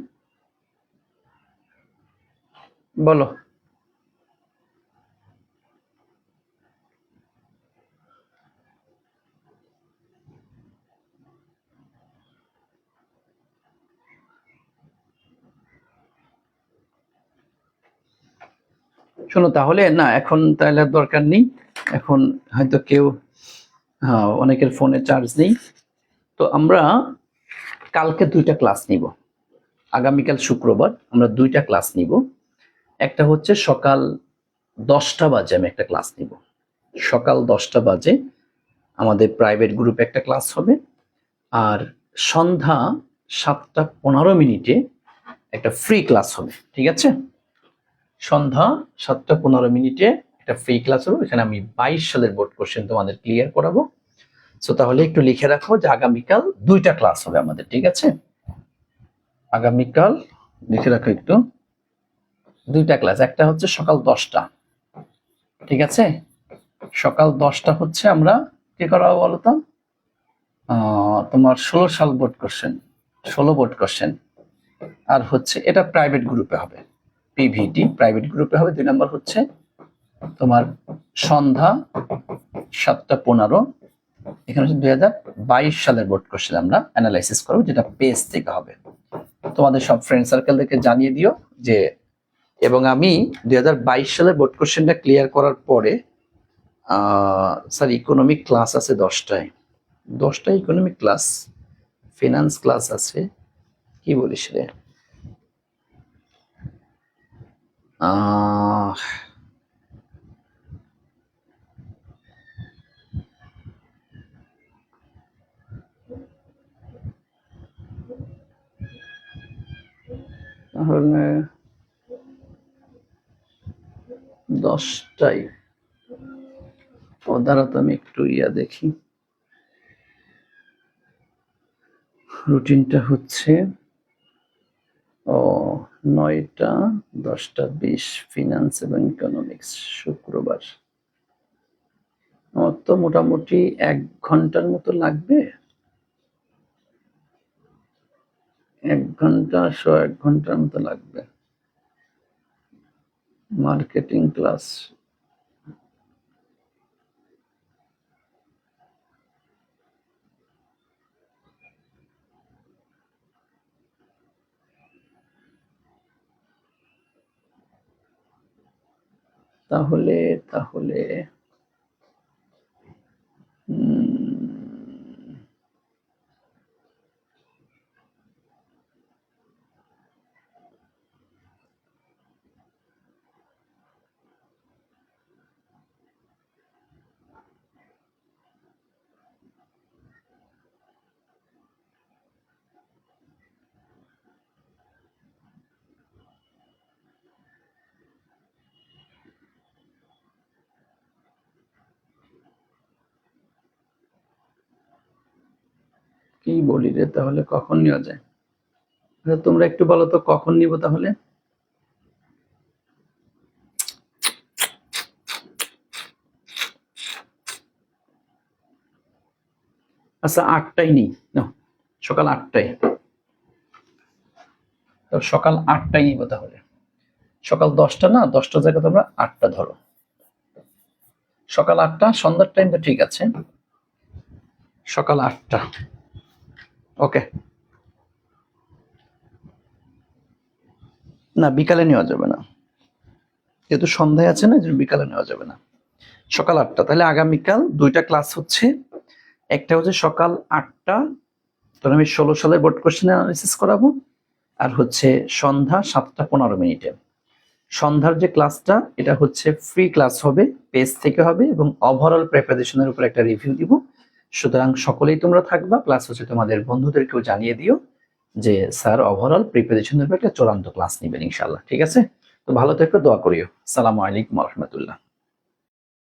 বলো। শোনো তাহলে, না এখন তাহলে আর দরকার নেই, এখন হয়তো কেউ, হ্যাঁ অনেকের ফোনে চার্জ নেই, তো আমরা কালকে 2টা ক্লাস নিব। আগামীকাল শুক্রবার আমরা 2টা ক্লাস নিব। একটা হচ্ছে সকাল 10টা বাজে আমি একটা ক্লাস নিব, সকাল 10টা বাজে আমাদের প্রাইভেট গ্রুপে একটা ক্লাস হবে, আর সন্ধ্যা 7টা 15 মিনিটে একটা ফ্রি ক্লাস হবে। ঠিক আছে, সন্ধ্যা 7টা 15 মিনিটে একটা ফ্রি ক্লাস হবে, এখানে আমি 22 সালের বোর্ড কোশ্চেন তোমাদের ক্লিয়ার করাবো। সো তাহলে একটু লিখে রাখো যে আগামীকাল 2টা ক্লাস হবে আমাদের। ঠিক আছে, আগামীকাল লিখে রাখো একটু, 2টা ক্লাস, একটা হচ্ছে সকাল 10টা, ঠিক আছে, সকাল 10টা হচ্ছে আমরা কি করাবো বলতো, তোমার 16 সাল বোর্ড কোশ্চেন, 16 বোর্ড কোশ্চেন, আর হচ্ছে এটা প্রাইভেট গ্রুপে হবে, পিভিটি প্রাইভেট গ্রুপে হবে। 2 নম্বর হচ্ছে তোমার সন্ধ্যা 7টা 15, এখানে হচ্ছে 2022 সালের বোর্ড কোশ্চেন আমরা অ্যানালাইসিস করবো, যেটা পেজ থেকে হবে। তোমাদের সব ফ্রেন্ড সার্কেলদেরকে জানিয়ে দিও যে, এবং আমি 2022 সালের বোর্ড কোশ্চেনটা ক্লিয়ার করার পরে স্যার ইকোনমিক ক্লাস আছে 10টায় ইকোনমিক ক্লাস, ফিনান্স ক্লাস আছে, কি বলিস রে? আহ, তাহলে 10টায় ও দ্বারা তো আমি একটু দেখি, রুটিনটা হচ্ছে 9টা 10টা 20 ফিনান্স এবং ইকোনমিক্স শুক্রবার। আমার তো মোটামুটি 1 ঘন্টার মতো লাগবে, 1 ঘন্টা 1.5 ঘন্টার মতো লাগবে। মার্কেটিং ক্লাস তাহলে তাহলে কি বলি রে, তাহলে কখন নেওয়া যায়? তোমরা একটু বলো তো কখন নিব তাহলে? আচ্ছা 8টায় নিই, সকাল 8টায়। তো সকাল 8টায় নিব তাহলে। সকাল 10টা না, 10টার জায়গায় তোমরা 8টা ধরো। সকাল 8টা, সন্ধ্যার টাইম তো ঠিক আছে, সকাল 8টা। ওকে। না, বিকালে নেওয়া যাবে না, যেহেতু সন্ধ্যায় আছে না, বিকালে নেওয়া যাবে না। সকাল 8টা। তাহলে আগামীকাল 2টা ক্লাস হচ্ছে, একটা হচ্ছে সকাল 8টা, তখন আমি 16 সালের বোর্ড কোশ্চেন অ্যানালাইসিস করাবো, আর হচ্ছে সন্ধ্যা 7টা 15 মিনিটে। সন্ধ্যার যে ক্লাসটা, এটা হচ্ছে ফ্রি ক্লাস হবে, পেজ থেকে হবে, এবং ওভারঅল প্রিপারেশনের উপর একটা রিভিউ দিব। সুতরাং সকলেই তোমরা থাকবা, প্লাস হচ্ছে তোমাদের বন্ধুদেরকেও জানিয়ে দিও যে স্যার ওভারঅল প্রিপারেশনের উপর একটা চূড়ান্ত ক্লাস নেবেন ইনশাআল্লাহ। ঠিক আছে? তো ভালো থেকো, দোয়া করিও। আসসালামু আলাইকুম ওয়া রাহমাতুল্লাহ।